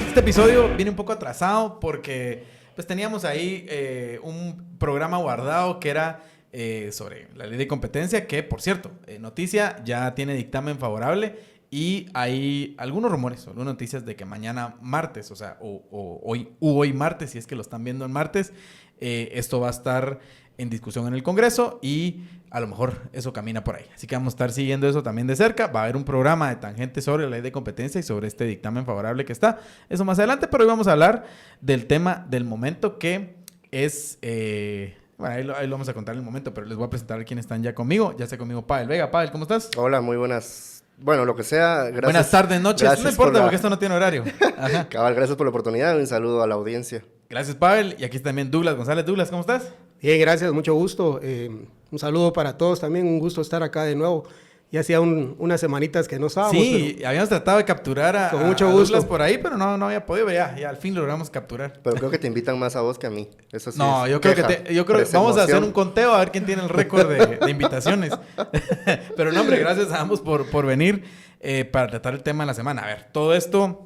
Este episodio viene un poco atrasado porque pues teníamos ahí un programa guardado que era sobre la ley de competencia, que por cierto, noticia, ya tiene dictamen favorable y hay algunos rumores, algunas noticias de que mañana martes, o sea, hoy martes, si es que lo están viendo en martes, esto va a estar en discusión en el Congreso y a lo mejor eso camina por ahí. Así que vamos a estar siguiendo eso también de cerca. Va a haber un programa de Tangente sobre la ley de competencia y sobre este dictamen favorable que está. Eso más adelante, pero hoy vamos a hablar del tema del momento que es... bueno, ahí lo vamos a contar en el momento, pero les voy a presentar a quienes están ya conmigo. Ya está conmigo Pavel Vega. Pavel, ¿cómo estás? Hola, muy buenas. Bueno, lo que sea, gracias. Buenas tardes, noches. No importa porque esto no tiene horario. Ajá. Cabal, gracias por la oportunidad y un saludo a la audiencia. Gracias, Pavel. Y aquí está también Douglas González. Douglas, ¿cómo estás? Bien, gracias, mucho gusto. Un saludo para todos también, un gusto estar acá de nuevo. Ya hacía unas semanitas que no estábamos. Sí, pero habíamos tratado de capturar con mucho gusto. Douglas por ahí, pero no había podido. Ya al fin logramos capturar. Pero creo que te invitan más a vos que a mí. Eso sí. No, yo creo que vamos a hacer un conteo a ver quién tiene el récord de invitaciones. Pero no, hombre, gracias a ambos por venir para tratar el tema de la semana. A ver, todo esto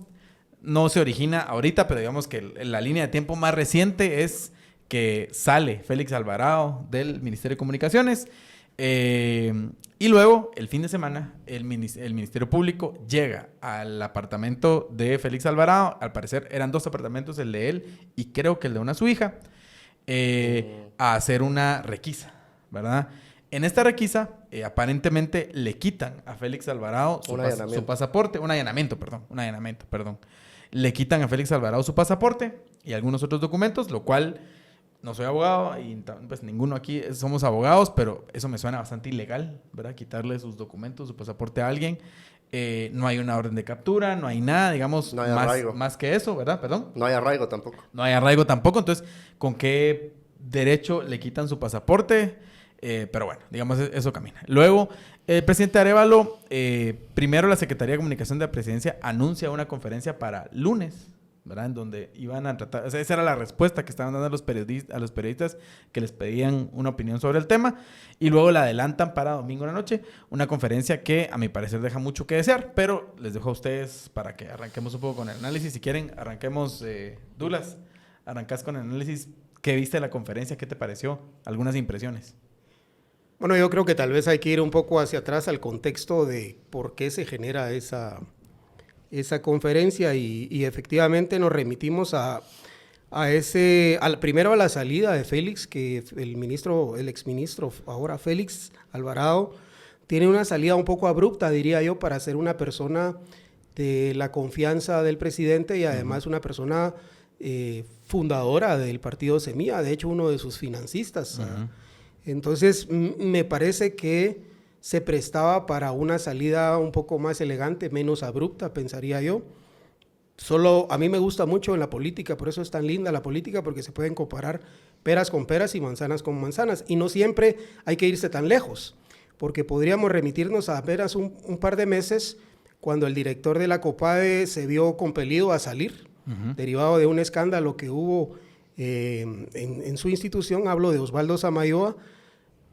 no se origina ahorita, pero digamos que la línea de tiempo más reciente es que sale Félix Alvarado del Ministerio de Comunicaciones y luego el fin de semana el Ministerio Público llega al apartamento de Félix Alvarado. Al parecer eran 2 apartamentos, el de él y creo que el de su hija, a hacer una requisa, ¿verdad? En esta requisa, aparentemente le quitan a Félix Alvarado su pasaporte, un allanamiento, perdón. Le quitan a Félix Alvarado su pasaporte y algunos otros documentos, lo cual no soy abogado y pues ninguno aquí somos abogados, pero eso me suena bastante ilegal, ¿verdad? Quitarle sus documentos, su pasaporte a alguien. No hay una orden de captura, no hay nada, digamos, no hay más que eso, ¿verdad? Perdón. No hay arraigo tampoco. No hay arraigo tampoco, entonces, ¿con qué derecho le quitan su pasaporte? Pero bueno, digamos, eso camina. Luego, el presidente Arévalo, primero la Secretaría de Comunicación de la Presidencia anuncia una conferencia para lunes, ¿verdad? En donde iban a tratar, o sea, esa era la respuesta que estaban dando a los periodistas que les pedían una opinión sobre el tema, y luego la adelantan para domingo en la noche, una conferencia que a mi parecer deja mucho que desear, pero les dejo a ustedes para que arranquemos un poco con el análisis. Si quieren, arranquemos, Douglas, arrancás con el análisis. ¿Qué viste de la conferencia? ¿Qué te pareció? Algunas impresiones. Bueno, yo creo que tal vez hay que ir un poco hacia atrás al contexto de por qué se genera esa conferencia y efectivamente nos remitimos primero a la salida de Félix, que el exministro, ahora Félix Alvarado, tiene una salida un poco abrupta, diría yo, para ser una persona de la confianza del presidente y además una persona fundadora del partido Semilla, de hecho uno de sus financistas. Entonces, me parece que se prestaba para una salida un poco más elegante, menos abrupta, pensaría yo. Solo a mí me gusta mucho en la política, por eso es tan linda la política, porque se pueden comparar peras con peras y manzanas con manzanas. Y no siempre hay que irse tan lejos, porque podríamos remitirnos a apenas un par de meses, cuando el director de la COPADE se vio compelido a salir, derivado de un escándalo que hubo en su institución. Hablo de Osvaldo Samayoa.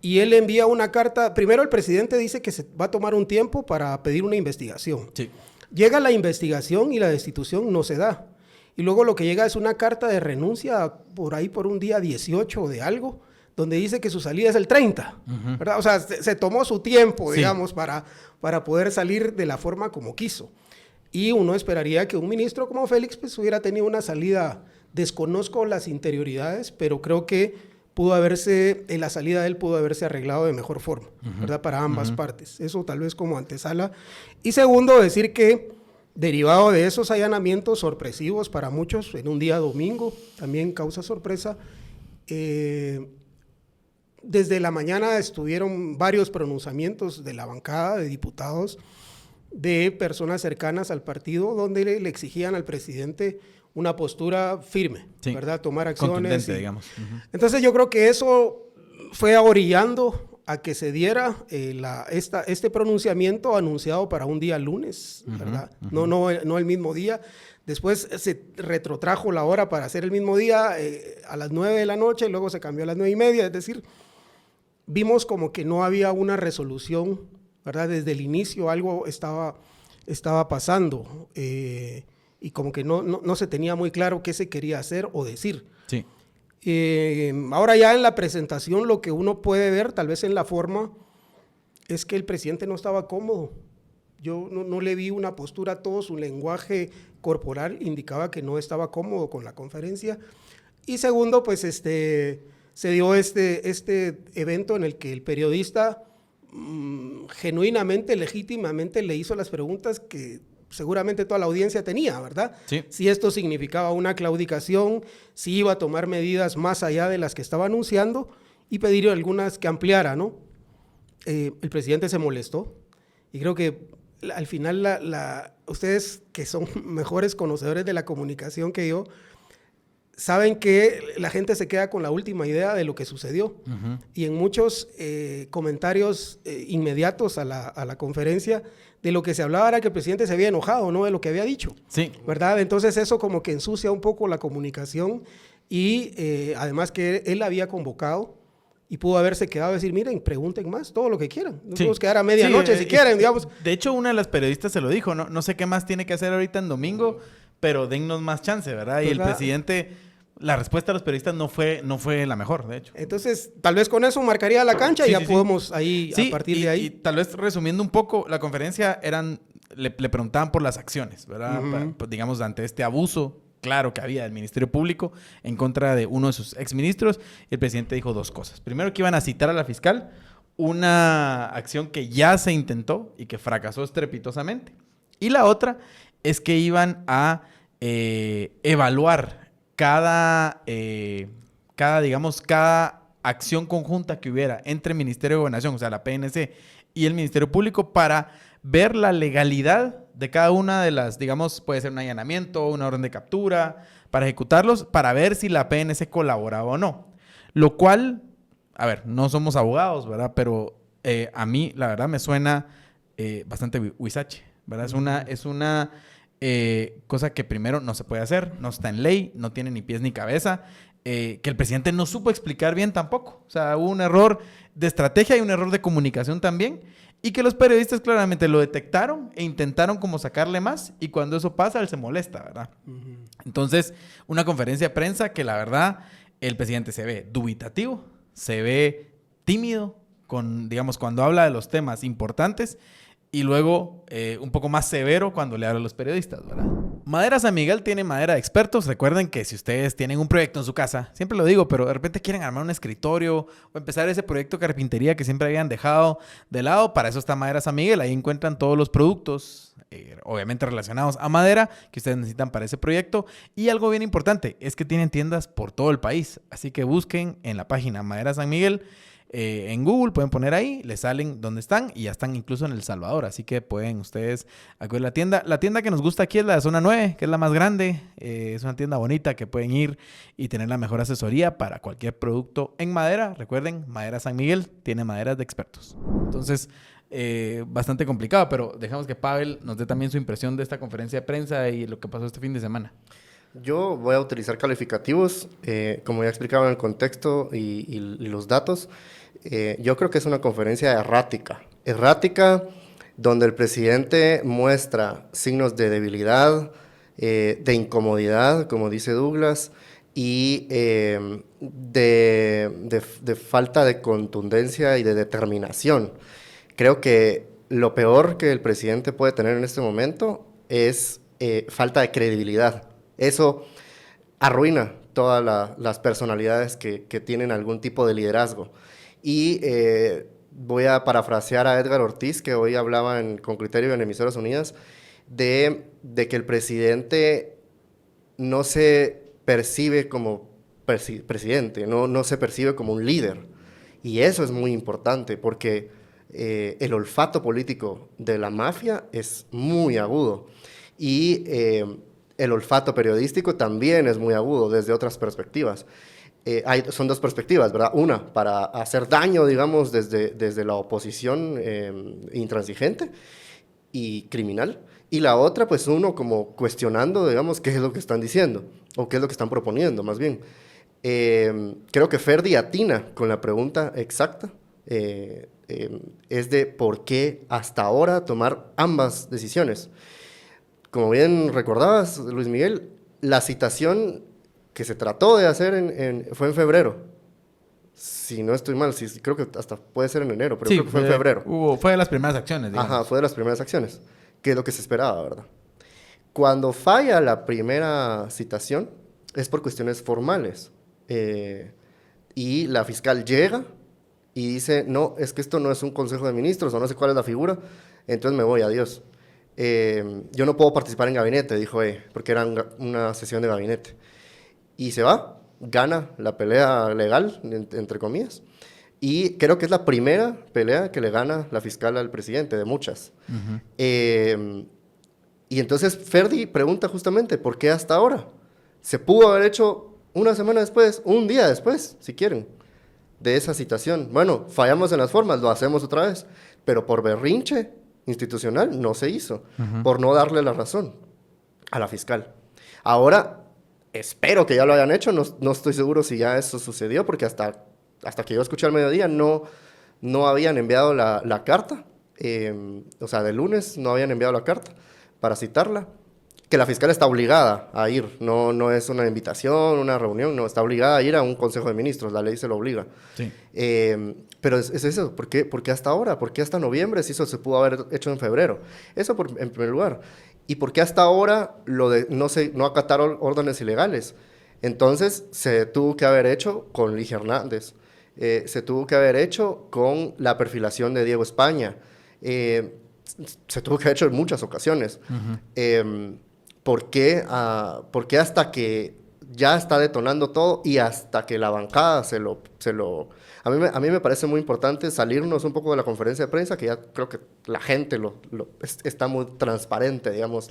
Y él envía una carta. Primero el presidente dice que se va a tomar un tiempo para pedir una investigación. Sí. Llega la investigación y la destitución no se da. Y luego lo que llega es una carta de renuncia por ahí por un día 18 de algo, donde dice que su salida es el 30. ¿Verdad? O sea, se tomó su tiempo, digamos, para poder salir de la forma como quiso. Y uno esperaría que un ministro como Félix pues hubiera tenido una salida. Desconozco las interioridades, pero creo que la salida de él pudo haberse arreglado de mejor forma, ¿verdad? Para ambas partes. Eso tal vez como antesala. Y segundo, decir que derivado de esos allanamientos sorpresivos para muchos, en un día domingo, también causa sorpresa, desde la mañana estuvieron varios pronunciamientos de la bancada de diputados de personas cercanas al partido, donde le exigían al presidente una postura firme, sí, ¿verdad? Tomar acciones. Contundente, digamos. Entonces yo creo que eso fue orillando a que se diera este pronunciamiento anunciado para un día lunes, ¿verdad? No el mismo día. Después se retrotrajo la hora para hacer el mismo día a las 9 de la noche, luego se cambió a las 9:30, es decir, vimos como que no había una resolución ¿verdad? Desde el inicio algo estaba pasando y como que no se tenía muy claro qué se quería hacer o decir. Sí. Ahora ya en la presentación lo que uno puede ver, tal vez en la forma, es que el presidente no estaba cómodo. Yo no le vi una postura, todo su lenguaje corporal indicaba que no estaba cómodo con la conferencia. Y segundo, pues se dio este evento en el que el periodista genuinamente, legítimamente le hizo las preguntas que seguramente toda la audiencia tenía, ¿verdad? Sí. Si esto significaba una claudicación, si iba a tomar medidas más allá de las que estaba anunciando y pedir algunas que ampliara, ¿no? El presidente se molestó y creo que al final ustedes que son mejores conocedores de la comunicación que yo, saben que la gente se queda con la última idea de lo que sucedió. Uh-huh. Y en muchos comentarios inmediatos a la conferencia, de lo que se hablaba era que el presidente se había enojado, no de lo que había dicho. Sí. ¿Verdad? Entonces eso como que ensucia un poco la comunicación y además que él había convocado y pudo haberse quedado a decir, miren, pregunten más, todo lo que quieran. Nos podemos quedar a medianoche si quieren, digamos. De hecho, una de las periodistas se lo dijo, no sé qué más tiene que hacer ahorita en domingo, pero dennos más chance, ¿verdad? Y el presidente, la respuesta de los periodistas no fue la mejor, de hecho. Entonces, tal vez con eso marcaría la cancha y ya podemos ahí, a partir de ahí. Y tal vez resumiendo un poco, la conferencia le preguntaban por las acciones, ¿verdad? Uh-huh. Digamos, ante este abuso claro que había del Ministerio Público en contra de uno de sus exministros, y el presidente dijo dos cosas. Primero, que iban a citar a la fiscal, una acción que ya se intentó y que fracasó estrepitosamente. Y la otra es que iban a evaluar cada acción conjunta que hubiera entre el Ministerio de Gobernación, o sea, la PNC, y el Ministerio Público para ver la legalidad de cada una de las, digamos, puede ser un allanamiento, una orden de captura, para ejecutarlos, para ver si la PNC colaboraba o no. Lo cual, a ver, no somos abogados, ¿verdad? Pero a mí, la verdad, me suena bastante huizache, ¿verdad? Es una cosa que primero no se puede hacer, no está en ley, no tiene ni pies ni cabeza, que el presidente no supo explicar bien tampoco. O sea, hubo un error de estrategia y un error de comunicación también, y que los periodistas claramente lo detectaron e intentaron como sacarle más, y cuando eso pasa, él se molesta, ¿verdad? Uh-huh. Entonces, una conferencia de prensa que la verdad, el presidente se ve dubitativo, se ve tímido, digamos, cuando habla de los temas importantes, y luego un poco más severo cuando le habla a los periodistas, ¿verdad? Madera San Miguel tiene madera de expertos. Recuerden que si ustedes tienen un proyecto en su casa, siempre lo digo, pero de repente quieren armar un escritorio o empezar ese proyecto de carpintería que siempre habían dejado de lado, para eso está Madera San Miguel. Ahí encuentran todos los productos, obviamente relacionados a madera, que ustedes necesitan para ese proyecto. Y algo bien importante es que tienen tiendas por todo el país. Así que busquen en la página Madera San Miguel. En Google pueden poner ahí, les salen donde están, y ya están incluso en El Salvador, así que pueden ustedes acudir a la tienda. La tienda que nos gusta aquí es la de Zona 9, que es la más grande. Es una tienda bonita que pueden ir y tener la mejor asesoría para cualquier producto en madera. Recuerden, Madera San Miguel tiene maderas de expertos. Entonces, bastante complicado, pero dejamos que Pavel nos dé también su impresión de esta conferencia de prensa y lo que pasó este fin de semana. Yo voy a utilizar calificativos, como ya explicaba en el contexto y los datos. Yo creo que es una conferencia errática, donde el presidente muestra signos de debilidad, de incomodidad, como dice Douglas, y de falta de contundencia y de determinación. Creo que lo peor que el presidente puede tener en este momento es falta de credibilidad. Eso arruina todas las personalidades que tienen algún tipo de liderazgo. Y voy a parafrasear a Edgar Ortiz, que hoy hablaba con Criterio en Emisoras Unidas, de que el presidente no se percibe como presidente, no se percibe como un líder. Y eso es muy importante, porque el olfato político de la mafia es muy agudo. Y el olfato periodístico también es muy agudo desde otras perspectivas. Son dos perspectivas, ¿verdad? Una, para hacer daño, digamos, desde la oposición intransigente y criminal. Y la otra, pues uno como cuestionando, digamos, qué es lo que están diciendo, o qué es lo que están proponiendo, más bien. Creo que Ferdi atina con la pregunta exacta. es de por qué hasta ahora tomar ambas decisiones. Como bien recordabas, Luis Miguel, la citación que se trató de hacer fue en febrero. Si no estoy mal, creo que hasta puede ser en enero, pero creo que fue en febrero. Fue de las primeras acciones, digamos. Ajá, fue de las primeras acciones, que es lo que se esperaba, ¿verdad? Cuando falla la primera citación, es por cuestiones formales. Y la fiscal llega y dice, no, es que esto no es un consejo de ministros, o no sé cuál es la figura, entonces me voy, adiós. Yo no puedo participar en gabinete, dijo porque era una sesión de gabinete. Y se va, gana la pelea legal, entre comillas, y creo que es la primera pelea que le gana la fiscal al presidente, de muchas. Y entonces Ferdi pregunta justamente, ¿por qué hasta ahora? Se pudo haber hecho una semana después, un día después, si quieren, de esa citación. Bueno, fallamos en las formas, lo hacemos otra vez, pero por berrinche institucional no se hizo, por no darle la razón a la fiscal. Ahora, espero que ya lo hayan hecho, no estoy seguro si ya eso sucedió, porque hasta que yo escuché al mediodía no habían enviado la carta, o sea, de lunes no habían enviado la carta para citarla, que la fiscal está obligada a ir, no es una invitación, una reunión, no, está obligada a ir a un consejo de ministros, la ley se lo obliga. Sí. Pero es eso, ¿por qué hasta ahora? ¿Por qué hasta noviembre si eso se pudo haber hecho en febrero? Eso en primer lugar. ¿Y por qué hasta ahora no acataron órdenes ilegales? Entonces se tuvo que haber hecho con Ligia Hernández, se tuvo que haber hecho con la perfilación de Diego España, se tuvo que haber hecho en muchas ocasiones. ¿Por qué hasta que ya está detonando todo y hasta que la bancada A mí me parece muy importante salirnos un poco de la conferencia de prensa, que ya creo que la gente está muy transparente, digamos,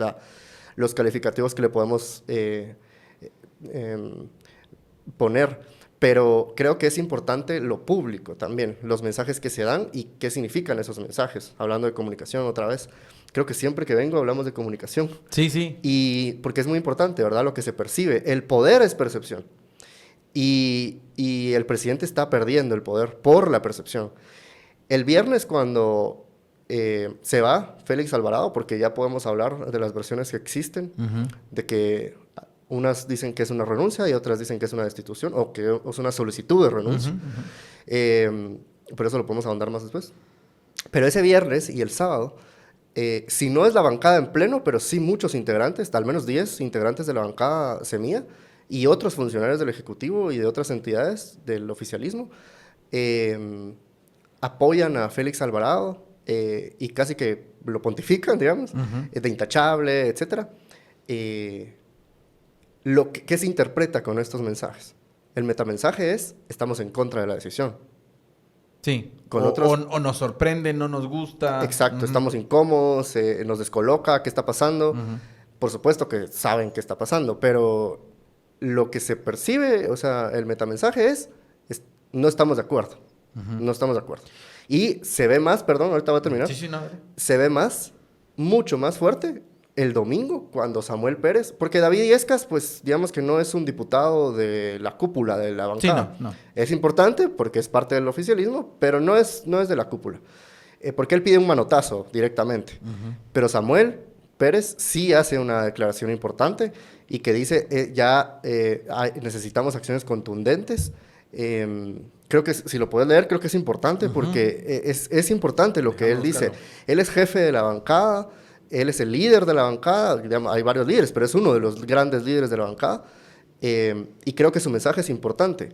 los calificativos que le podemos poner. Pero creo que es importante lo público también, los mensajes que se dan y qué significan esos mensajes. Hablando de comunicación otra vez, creo que siempre que vengo hablamos de comunicación. Sí, sí. Y porque es muy importante, ¿verdad? Lo que se percibe. El poder es percepción. Y el presidente está perdiendo el poder por la percepción. El viernes cuando se va Félix Alvarado, porque ya podemos hablar de las versiones que existen, de que unas dicen que es una renuncia y otras dicen que es una destitución o que es una solicitud de renuncia. Pero eso lo podemos ahondar más después. Pero ese viernes y el sábado, si no es la bancada en pleno, pero sí muchos integrantes, al menos 10 integrantes de la bancada semilla y otros funcionarios del Ejecutivo y de otras entidades del oficialismo, apoyan a Félix Alvarado y casi que lo pontifican, digamos, de intachable, etc. ¿Qué se interpreta con estos mensajes? El metamensaje es, estamos en contra de la decisión. Sí, o nos sorprende, no nos gusta. Exacto, estamos incómodos, nos descoloca, ¿qué está pasando? Por supuesto que saben qué está pasando, pero lo que se percibe, o sea, el metamensaje es no estamos de acuerdo, no estamos de acuerdo. Y se ve más, perdón, ahorita voy a terminar, se ve mucho más fuerte el domingo, cuando Samuel Pérez, porque David Illescas, pues digamos que no es un diputado de la cúpula de la bancada. Sí, no. Es importante porque es parte del oficialismo, pero no es de la cúpula. Porque él pide un manotazo directamente. Pero Samuel Pérez sí hace una declaración importante y que dice, necesitamos acciones contundentes. Creo que si lo puedes leer, creo que es importante porque es importante lo que él dice. Él es jefe de la bancada. Él es el líder de la bancada, hay varios líderes, pero es uno de los grandes líderes de la bancada, y creo que su mensaje es importante.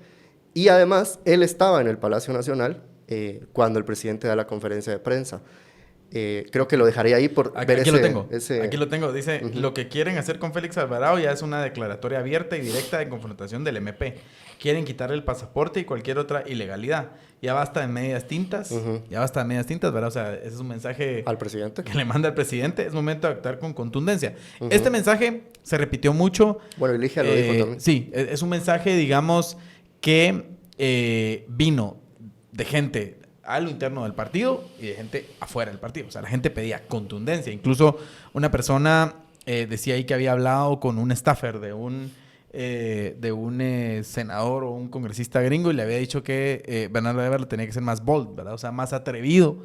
Y además, él estaba en el Palacio Nacional cuando el presidente da la conferencia de prensa. Creo que lo dejaría ahí por ver aquí lo tengo. Dice, lo que quieren hacer con Félix Alvarado ya es una declaratoria abierta y directa de confrontación del MP. Quieren quitarle el pasaporte y cualquier otra ilegalidad. Ya basta de medias tintas. Ya basta de medias tintas, ¿verdad? O sea, ese es un mensaje al presidente que le manda al presidente. Es momento de actuar con contundencia. Este mensaje se repitió mucho. Bueno, Ligia lo dijo también. Sí, es un mensaje, digamos, que vino de gente a lo interno del partido y de gente afuera del partido. O sea, la gente pedía contundencia. Incluso una persona decía ahí que había hablado con un staffer de un de un senador o un congresista gringo y le había dicho que Bernardo Évora tenía que ser más bold, ¿verdad? O sea, más atrevido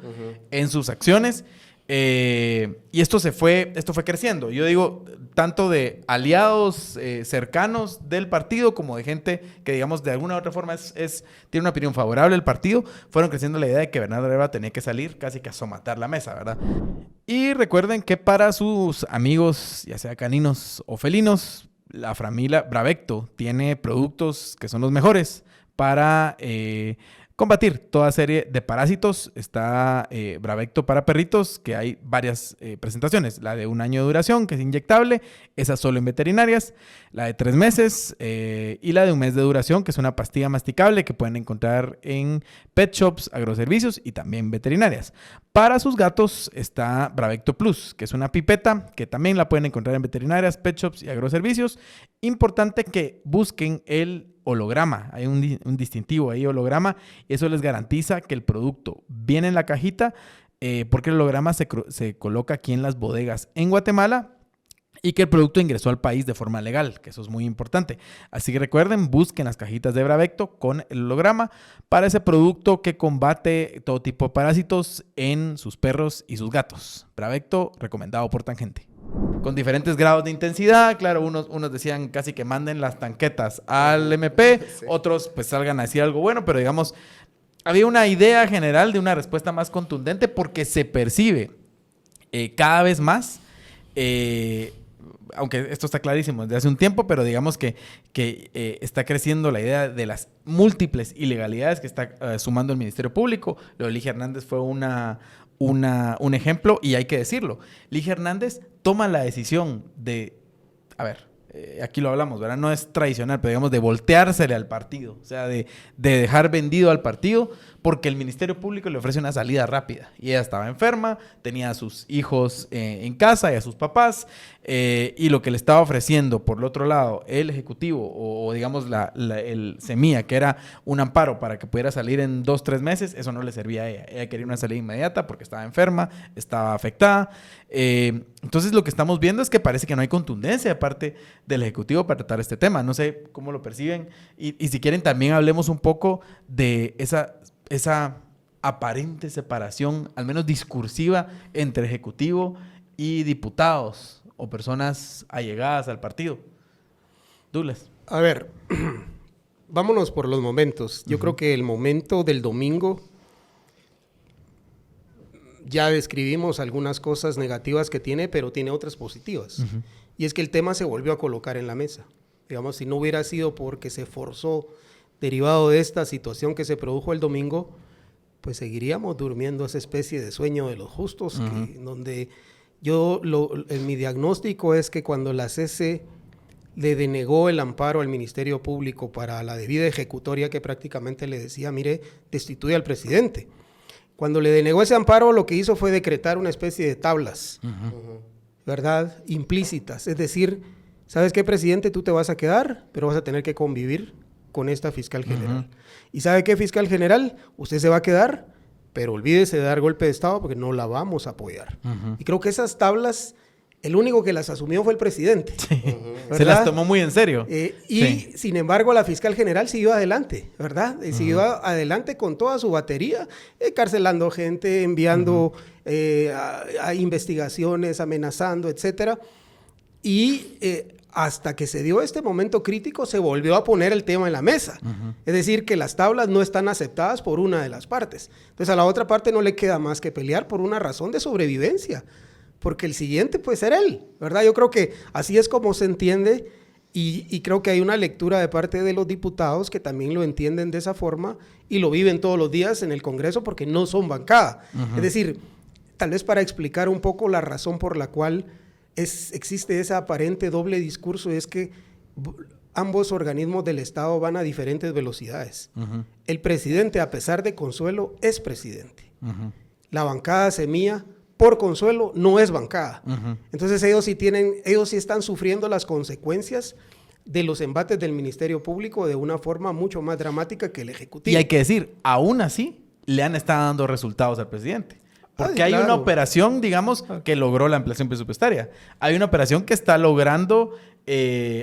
en sus acciones. Y esto fue creciendo. Yo digo, tanto de aliados cercanos del partido como de gente que, digamos, de alguna u otra forma tiene una opinión favorable del partido, fueron creciendo la idea de que Bernardo Évora tenía que salir casi que a somatar la mesa, ¿verdad? Y recuerden que para sus amigos, ya sea caninos o felinos, la familia Bravecto tiene productos que son los mejores para combatir toda serie de parásitos. Está Bravecto para perritos, que hay varias presentaciones. La de 1 año de duración, que es inyectable, esa solo en veterinarias. La de 3 meses y la de 1 mes de duración, que es una pastilla masticable que pueden encontrar en pet shops, agroservicios y también veterinarias. Para sus gatos está Bravecto Plus, que es una pipeta que también la pueden encontrar en veterinarias, pet shops y agroservicios. Importante que busquen el holograma, hay un distintivo ahí, holograma, y eso les garantiza que el producto viene en la cajita, porque el holograma se coloca aquí en las bodegas en Guatemala y que el producto ingresó al país de forma legal, que eso es muy importante. Así que recuerden, busquen las cajitas de Bravecto con el holograma para ese producto que combate todo tipo de parásitos en sus perros y sus gatos. Bravecto, recomendado por Tangente. Con diferentes grados de intensidad, claro, unos decían casi que manden las tanquetas al MP, sí. Otros pues salgan a decir algo bueno, pero digamos, había una idea general de una respuesta más contundente porque se percibe cada vez más, aunque esto está clarísimo desde hace un tiempo, pero digamos que está creciendo la idea de las múltiples ilegalidades que está sumando el Ministerio Público. Lo de Ligia Hernández fue un ejemplo, y hay que decirlo. Ligia Hernández toma la decisión de, aquí lo hablamos, ¿verdad? No es tradicional, pero digamos de volteársele al partido, o sea, de dejar vendido al partido, porque el Ministerio Público le ofrece una salida rápida. Y ella estaba enferma, tenía a sus hijos en casa y a sus papás, y lo que le estaba ofreciendo, por el otro lado, el Ejecutivo, o digamos el Semilla, que era un amparo para que pudiera salir en 2-3 meses, eso no le servía a ella. Ella quería una salida inmediata porque estaba enferma, estaba afectada. Entonces lo que estamos viendo es que parece que no hay contundencia de parte del Ejecutivo para tratar este tema. No sé cómo lo perciben. Y si quieren también hablemos un poco de esa aparente separación, al menos discursiva, entre Ejecutivo y diputados o personas allegadas al partido. Douglas. A ver, vámonos por los momentos. Yo creo que el momento del domingo, ya describimos algunas cosas negativas que tiene, pero tiene otras positivas. Y es que el tema se volvió a colocar en la mesa. Digamos, si no hubiera sido porque se forzó, derivado de esta situación que se produjo el domingo, pues seguiríamos durmiendo esa especie de sueño de los justos, donde mi diagnóstico es que cuando la CC le denegó el amparo al Ministerio Público para la debida ejecutoria, que prácticamente le decía, mire, destituye al presidente. Cuando le denegó ese amparo, lo que hizo fue decretar una especie de tablas, ¿verdad? Implícitas. Es decir, ¿sabes qué, presidente? Tú te vas a quedar, pero vas a tener que convivir con esta fiscal general. ¿Y sabe qué, fiscal general? Usted se va a quedar, pero olvídese de dar golpe de Estado porque no la vamos a apoyar. Y creo que esas tablas, el único que las asumió fue el presidente. Sí. Se las tomó muy en serio. Sin embargo, la fiscal general siguió adelante, ¿verdad? Siguió adelante con toda su batería, encarcelando gente, enviando a investigaciones, amenazando, etcétera. Y hasta que se dio este momento crítico, se volvió a poner el tema en la mesa. Es decir, que las tablas no están aceptadas por una de las partes. Entonces, a la otra parte no le queda más que pelear por una razón de sobrevivencia, porque el siguiente puede ser él, ¿verdad? Yo creo que así es como se entiende, y creo que hay una lectura de parte de los diputados que también lo entienden de esa forma y lo viven todos los días en el Congreso porque no son bancada. Es decir, tal vez para explicar un poco la razón por la cual existe ese aparente doble discurso, es que ambos organismos del Estado van a diferentes velocidades. El presidente, a pesar de Consuelo, es presidente. La bancada Semilla, por Consuelo, no es bancada. Entonces ellos sí están sufriendo las consecuencias de los embates del Ministerio Público de una forma mucho más dramática que el Ejecutivo. Y hay que decir, aún así, le han estado dando resultados al presidente. Porque hay una operación, digamos, que logró la ampliación presupuestaria. Hay una operación que está logrando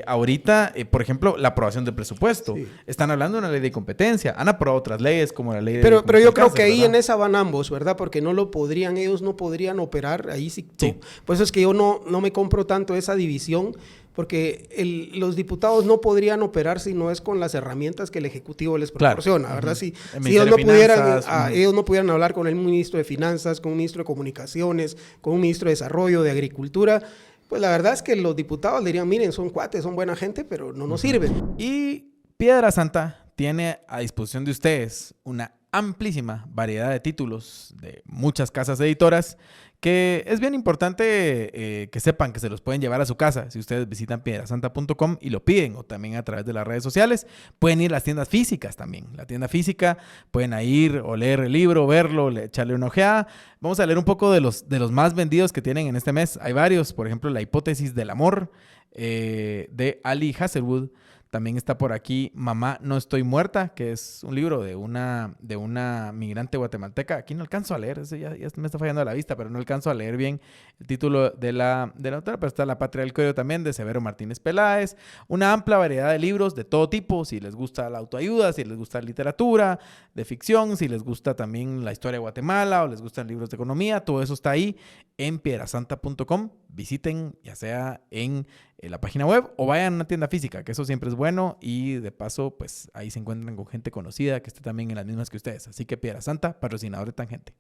ahorita, por ejemplo, la aprobación del presupuesto. Sí. Están hablando de una ley de competencia. Han aprobado otras leyes como la ley de... Pero yo creo que ahí ¿verdad? en esa van ambos, ¿verdad? Porque ellos no podrían operar ahí sí. Sí. Por eso es que yo no me compro tanto esa división, porque los diputados no podrían operar si no es con las herramientas que el Ejecutivo les proporciona, Claro. ¿verdad? Uh-huh. Si El ellos Ministerio no de pudieran, Finanzas, ellos no pudieran hablar con el ministro de Finanzas, con un ministro de Comunicaciones, con un ministro de Desarrollo, de Agricultura, pues la verdad es que los diputados dirían, miren, son cuates, son buena gente, pero no nos sirven. Y Piedra Santa tiene a disposición de ustedes una amplísima variedad de títulos de muchas casas editoras que es bien importante que sepan que se los pueden llevar a su casa si ustedes visitan piedrasanta.com y lo piden, o también a través de las redes sociales. Pueden ir a las tiendas físicas también. La tienda física pueden ir o leer el libro, verlo, echarle una ojeada. Vamos a leer un poco de los más vendidos que tienen en este mes. Hay varios, por ejemplo, La hipótesis del amor de Ali Hazelwood. También está por aquí Mamá, no estoy muerta, que es un libro de una migrante guatemalteca. Aquí no alcanzo a leer, eso ya me está fallando la vista, pero no alcanzo a leer bien el título de la autora, pero está La patria del código también, de Severo Martínez Peláez. Una amplia variedad de libros de todo tipo, si les gusta la autoayuda, si les gusta la literatura, de ficción, si les gusta también la historia de Guatemala o les gustan libros de economía, todo eso está ahí en piedrasanta.com. Visiten ya sea en la página web o vayan a una tienda física, que eso siempre es bueno, y de paso pues ahí se encuentran con gente conocida que esté también en las mismas que ustedes. Así que Piedra Santa, patrocinador de Tangente.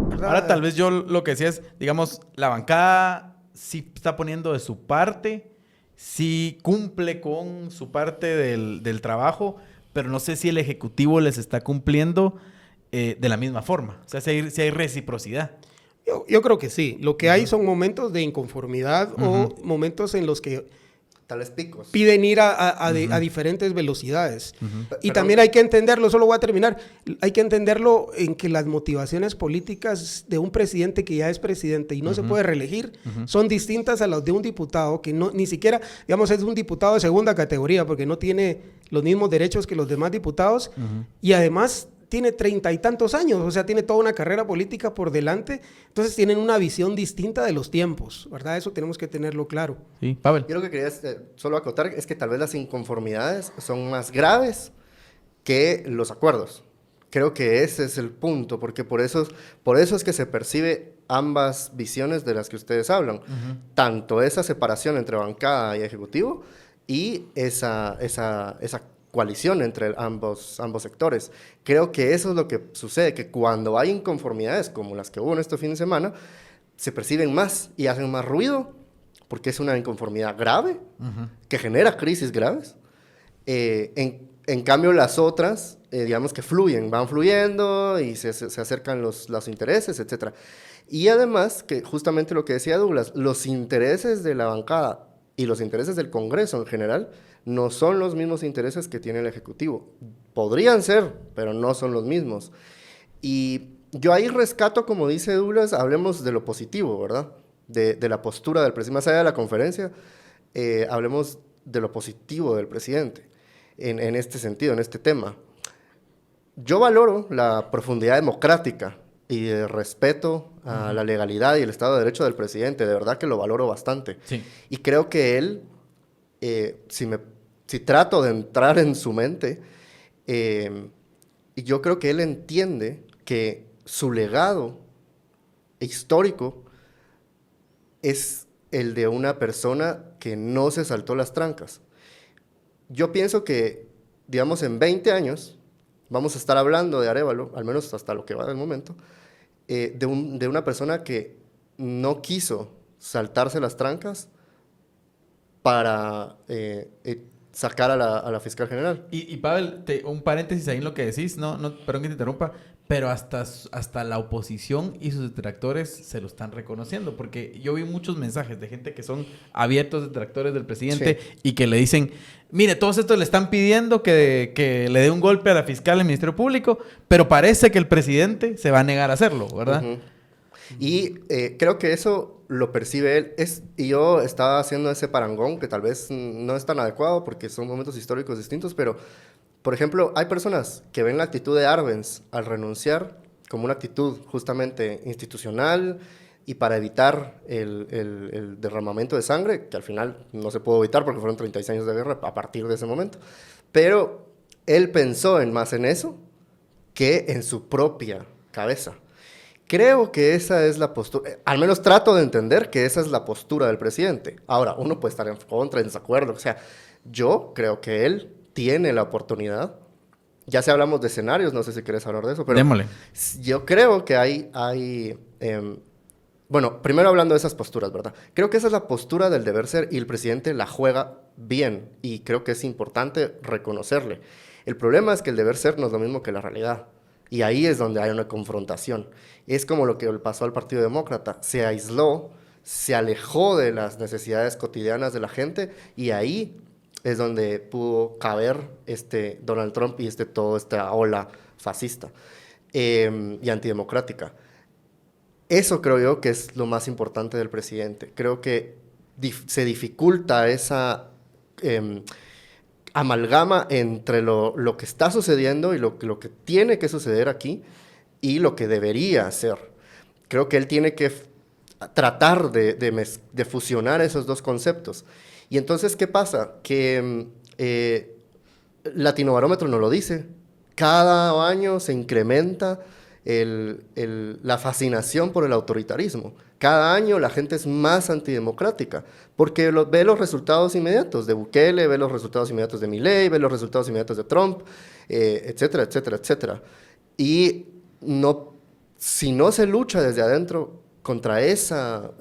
¿Verdad? Ahora tal vez yo lo que decía es, digamos, la bancada sí está poniendo de su parte, sí cumple con su parte del trabajo, pero no sé si el Ejecutivo les está cumpliendo de la misma forma. O sea, si hay reciprocidad. Yo creo que sí. Lo que hay son momentos de inconformidad o momentos en los que Tales picos. piden ir a diferentes velocidades. Y Pero- también hay que entenderlo, solo voy a terminar, hay que entenderlo en que las motivaciones políticas de un presidente que ya es presidente y no se puede reelegir son distintas a las de un diputado que ni siquiera, digamos, es un diputado de segunda categoría porque no tiene los mismos derechos que los demás diputados y además tiene 30 y tantos años, o sea, tiene toda una carrera política por delante, entonces tienen una visión distinta de los tiempos, ¿verdad? Eso tenemos que tenerlo claro. Sí, Pavel. Yo lo que quería solo acotar es que tal vez las inconformidades son más graves que los acuerdos. Creo que ese es el punto, porque por eso es que se percibe ambas visiones de las que ustedes hablan. Tanto esa separación entre bancada y ejecutivo y esa coalición entre ambos sectores. Creo que eso es lo que sucede, que cuando hay inconformidades como las que hubo en este fin de semana, se perciben más y hacen más ruido, porque es una inconformidad grave, que genera crisis graves. En cambio, las otras, digamos que van fluyendo y se acercan los intereses, etc. Y además, que justamente lo que decía Douglas, los intereses de la bancada y los intereses del Congreso en general no son los mismos intereses que tiene el Ejecutivo. Podrían ser, pero no son los mismos. Y yo ahí rescato, como dice Douglas, hablemos de lo positivo, ¿verdad? De la postura del presidente, más allá de la conferencia, hablemos de lo positivo del presidente en este sentido, en este tema. Yo valoro la profundidad democrática y de respeto a la legalidad y el Estado de Derecho del presidente, de verdad que lo valoro bastante. Sí. Y creo que él, si trato de entrar en su mente, yo creo que él entiende que su legado histórico es el de una persona que no se saltó las trancas. Yo pienso que, digamos, en 20 años vamos a estar hablando de Arévalo, al menos hasta lo que va del momento, de una persona que no quiso saltarse las trancas para sacar a la fiscal general. Y Pavel, un paréntesis ahí en lo que decís, no, perdón que te interrumpa, pero hasta la oposición y sus detractores se lo están reconociendo, porque yo vi muchos mensajes de gente que son abiertos detractores del presidente y que le dicen, mire, todos estos le están pidiendo que le dé un golpe a la fiscal del Ministerio Público, pero parece que el presidente se va a negar a hacerlo, ¿verdad? Y creo que eso lo percibe él. Y yo estaba haciendo ese parangón que tal vez no es tan adecuado porque son momentos históricos distintos, pero, por ejemplo, hay personas que ven la actitud de Arbenz al renunciar como una actitud justamente institucional, y para evitar el derramamiento de sangre, que al final no se pudo evitar porque fueron 36 años de guerra a partir de ese momento. Pero él pensó más en eso que en su propia cabeza. Creo que esa es la postura, al menos trato de entender que esa es la postura del presidente. Ahora, uno puede estar en contra, en desacuerdo, o sea, yo creo que él tiene la oportunidad, ya si hablamos de escenarios, no sé si quieres hablar de eso, pero démosle. Yo creo que bueno, primero hablando de esas posturas, ¿verdad? Creo que esa es la postura del deber ser y el presidente la juega bien y creo que es importante reconocerle. El problema es que el deber ser no es lo mismo que la realidad. Y ahí es donde hay una confrontación. Es como lo que le pasó al Partido Demócrata. Se aisló, se alejó de las necesidades cotidianas de la gente y ahí es donde pudo caber Donald Trump y toda esta ola fascista y antidemocrática. Eso creo yo que es lo más importante del presidente. Creo que se dificulta esa amalgama entre lo que está sucediendo y lo que tiene que suceder aquí y lo que debería ser. Creo que él tiene que tratar de fusionar esos dos conceptos. Y entonces, ¿qué pasa? Que Latinobarómetro no lo dice. Cada año se incrementa la fascinación por el autoritarismo. Cada año la gente es más antidemocrática porque ve los resultados inmediatos de Bukele, ve los resultados inmediatos de Milei, ve los resultados inmediatos de Trump, etcétera, etcétera, etcétera. Y si no se lucha desde adentro contra esa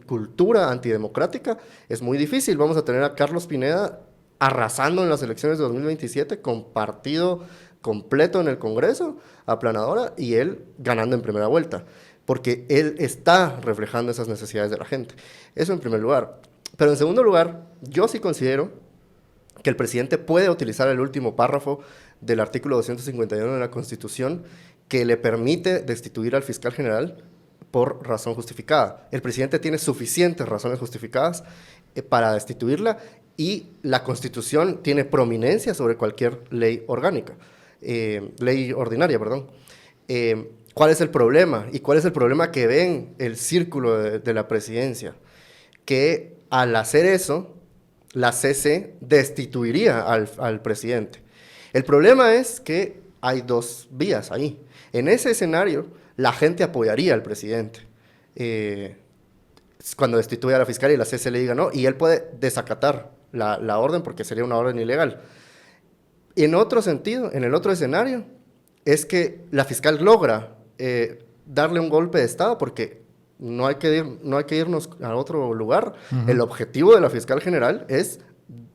cultura antidemocrática, es muy difícil. Vamos a tener a Carlos Pineda arrasando en las elecciones de 2027 con partido completo en el Congreso, aplanadora, y él ganando en primera vuelta, porque él está reflejando esas necesidades de la gente. Eso en primer lugar. Pero en segundo lugar, yo sí considero que el presidente puede utilizar el último párrafo del artículo 251 de la Constitución que le permite destituir al fiscal general por razón justificada. El presidente tiene suficientes razones justificadas para destituirla y la Constitución tiene prominencia sobre cualquier ley orgánica. Ley ordinaria, perdón. ¿Cuál es el problema? ¿Y cuál es el problema que ven el círculo de la presidencia? Que al hacer eso, la CC destituiría al presidente. El problema es que hay dos vías ahí. En ese escenario, la gente apoyaría al presidente. Cuando destituya a la fiscal y la CC le diga no, y él puede desacatar la orden porque sería una orden ilegal. En otro sentido, en el otro escenario, es que la fiscal logra darle un golpe de Estado porque no hay que irnos a otro lugar. Uh-huh. El objetivo de la fiscal general es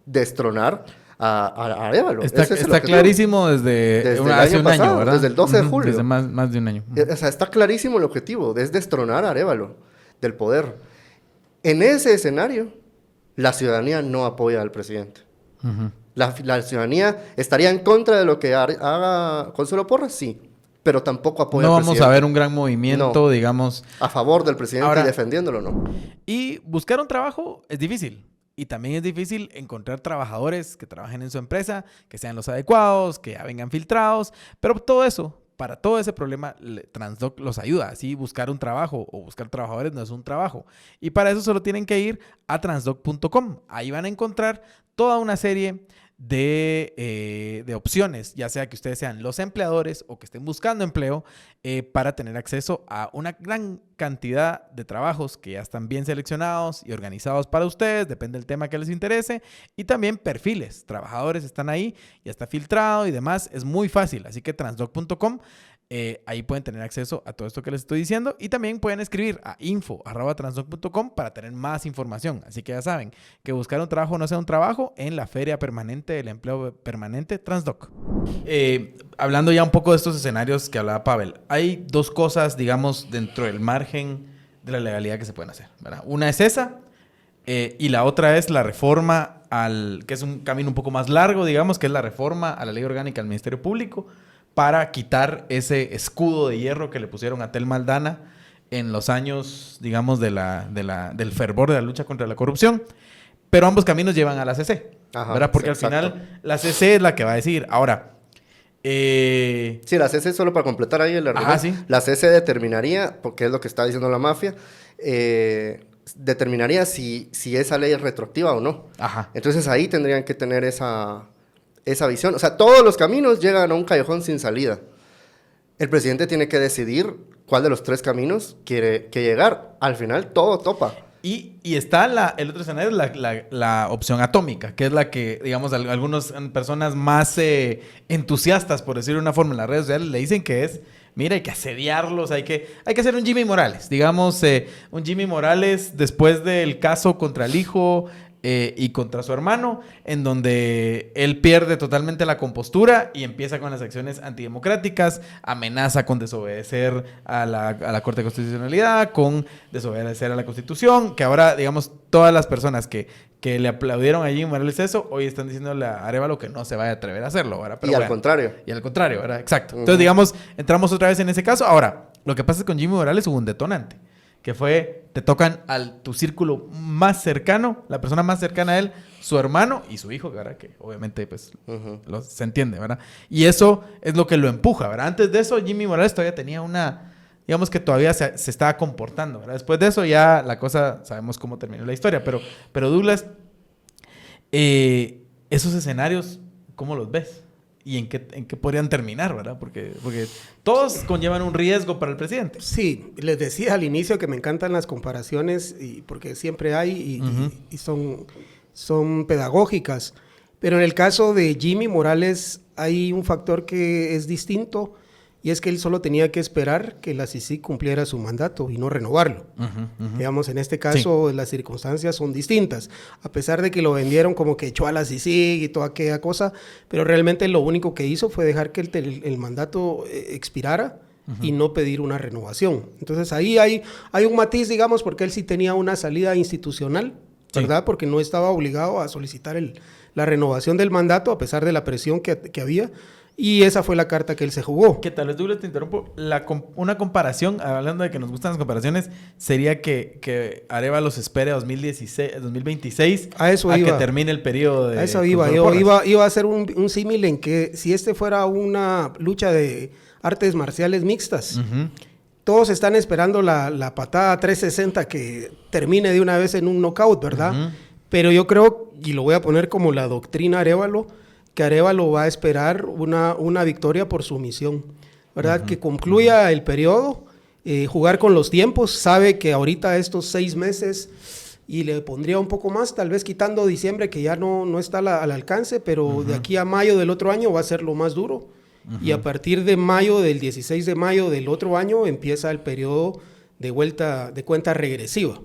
destronar a Arévalo. Está clarísimo desde hace un año, ¿verdad? Desde el 12 de julio. Desde más de un año. O sea, está clarísimo el objetivo, es destronar a Arévalo del poder. En ese escenario, la ciudadanía no apoya al presidente. Uh-huh. La ciudadanía estaría en contra de lo que haga Consuelo Porras, sí, pero tampoco apoya al presidente. No vamos a ver un gran movimiento, digamos. A favor del presidente ahora, y defendiéndolo, no. Y buscar un trabajo es difícil. Y también es difícil encontrar trabajadores que trabajen en su empresa, que sean los adecuados, que ya vengan filtrados. Pero todo eso, para todo ese problema, Transdoc los ayuda. Así buscar un trabajo o buscar trabajadores no es un trabajo. Y para eso solo tienen que ir a transdoc.com. Ahí van a encontrar toda una serie de opciones, ya sea que ustedes sean los empleadores o que estén buscando empleo, para tener acceso a una gran cantidad de trabajos que ya están bien seleccionados y organizados para ustedes, depende del tema que les interese, y también perfiles, trabajadores están ahí, ya está filtrado y demás, es muy fácil, así que transdoc.com, ahí pueden tener acceso a todo esto que les estoy diciendo y también pueden escribir a info@transdoc.com para tener más información. Así que ya saben que buscar un trabajo no sea un trabajo en la Feria Permanente del Empleo Permanente Transdoc. Hablando ya un poco de estos escenarios que hablaba Pavel, hay dos cosas, digamos, dentro del margen de la legalidad que se pueden hacer, ¿verdad? Una es esa y la otra es la reforma que es un camino un poco más largo, digamos, que es la reforma a la Ley Orgánica del Ministerio Público, para quitar ese escudo de hierro que le pusieron a Telma Aldana en los años, digamos, del fervor de la lucha contra la corrupción. Pero ambos caminos llevan a la CC, ¿verdad? Porque al final la CC es la que va a decir. Ahora, sí, la CC, solo para completar ahí el argumento, ¿sí? La CC determinaría, porque es lo que está diciendo la mafia, determinaría si esa ley es retroactiva o no. Ajá. Entonces ahí tendrían que tener esa visión. O sea, todos los caminos llegan a un callejón sin salida. El presidente tiene que decidir cuál de los 3 caminos quiere llegar. Al final todo topa. Y está el otro escenario, la opción atómica, que es la que, digamos, algunas personas más entusiastas, por decirlo de una forma, en las redes sociales le dicen que es, mira, hay que asediarlos, hay que hacer un Jimmy Morales. Digamos, un Jimmy Morales después del caso contra el hijo y contra su hermano, en donde él pierde totalmente la compostura y empieza con las acciones antidemocráticas, amenaza con desobedecer a la Corte de Constitucionalidad, con desobedecer a la Constitución, que ahora, digamos, todas las personas que le aplaudieron a Jimmy Morales eso, hoy están diciéndole a Arévalo que no se vaya a atrever a hacerlo, ¿verdad? Pero al contrario. Y al contrario, ¿verdad? Exacto. Entonces, digamos, entramos otra vez en ese caso. Ahora, lo que pasa es que con Jimmy Morales hubo un detonante, que fue, te tocan tu círculo más cercano, la persona más cercana a él, su hermano y su hijo, ¿verdad? Que obviamente, pues, se entiende, ¿verdad? Y eso es lo que lo empuja, ¿verdad? Antes de eso, Jimmy Morales todavía tenía digamos que todavía se estaba comportando, ¿verdad? Después de eso ya la cosa, sabemos cómo terminó la historia, pero Douglas, esos escenarios, ¿cómo los ves? ¿Y en qué podrían terminar, verdad? Porque todos conllevan un riesgo para el presidente. Sí, les decía al inicio que me encantan las comparaciones, porque siempre hay y son pedagógicas. Pero en el caso de Jimmy Morales hay un factor que es distinto, y es que él solo tenía que esperar que la CICIG cumpliera su mandato y no renovarlo. Digamos, en este caso las circunstancias son distintas, a pesar de que lo vendieron como que echó a la CICIG y toda aquella cosa, pero realmente lo único que hizo fue dejar que el mandato expirara y no pedir una renovación. Entonces ahí hay un matiz, digamos, porque él sí tenía una salida institucional, ¿verdad? Sí. Porque no estaba obligado a solicitar la renovación del mandato a pesar de la presión que había. Y esa fue la carta que él se jugó. Que tal vez, Douglas, te interrumpo. Una comparación, hablando de que nos gustan las comparaciones, sería que Arévalo los espere a 2026 a eso iba. Que termine el periodo de... A eso iba. Yo iba a hacer un símil en que si este fuera una lucha de artes marciales mixtas, todos están esperando la patada 360 que termine de una vez en un knockout, ¿verdad? Pero yo creo, y lo voy a poner como la doctrina Arévalo, que Arévalo va a esperar una victoria por sumisión, ¿verdad? Que concluya el periodo, jugar con los tiempos, sabe que ahorita estos 6 meses, y le pondría un poco más, tal vez quitando diciembre, que ya no está al alcance, pero de aquí a mayo del otro año va a ser lo más duro, y a partir de mayo, del 16 de mayo del otro año, empieza el periodo de vuelta de cuenta regresiva.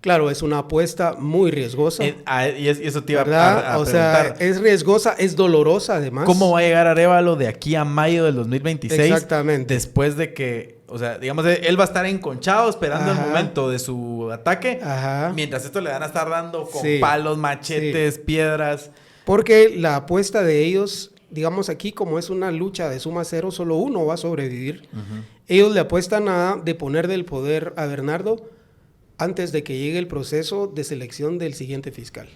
Claro, es una apuesta muy riesgosa. Y eso te iba a preguntar. O sea, es riesgosa, es dolorosa además. ¿Cómo va a llegar Arévalo de aquí a mayo del 2026? Exactamente. Después de que, o sea, digamos, él va a estar enconchado esperando el momento de su ataque. Mientras esto le van a estar dando con palos, machetes, piedras. Porque la apuesta de ellos, digamos aquí, como es una lucha de suma cero, solo uno va a sobrevivir. Ellos le apuestan a deponer del poder a Bernardo antes de que llegue el proceso de selección del siguiente fiscal.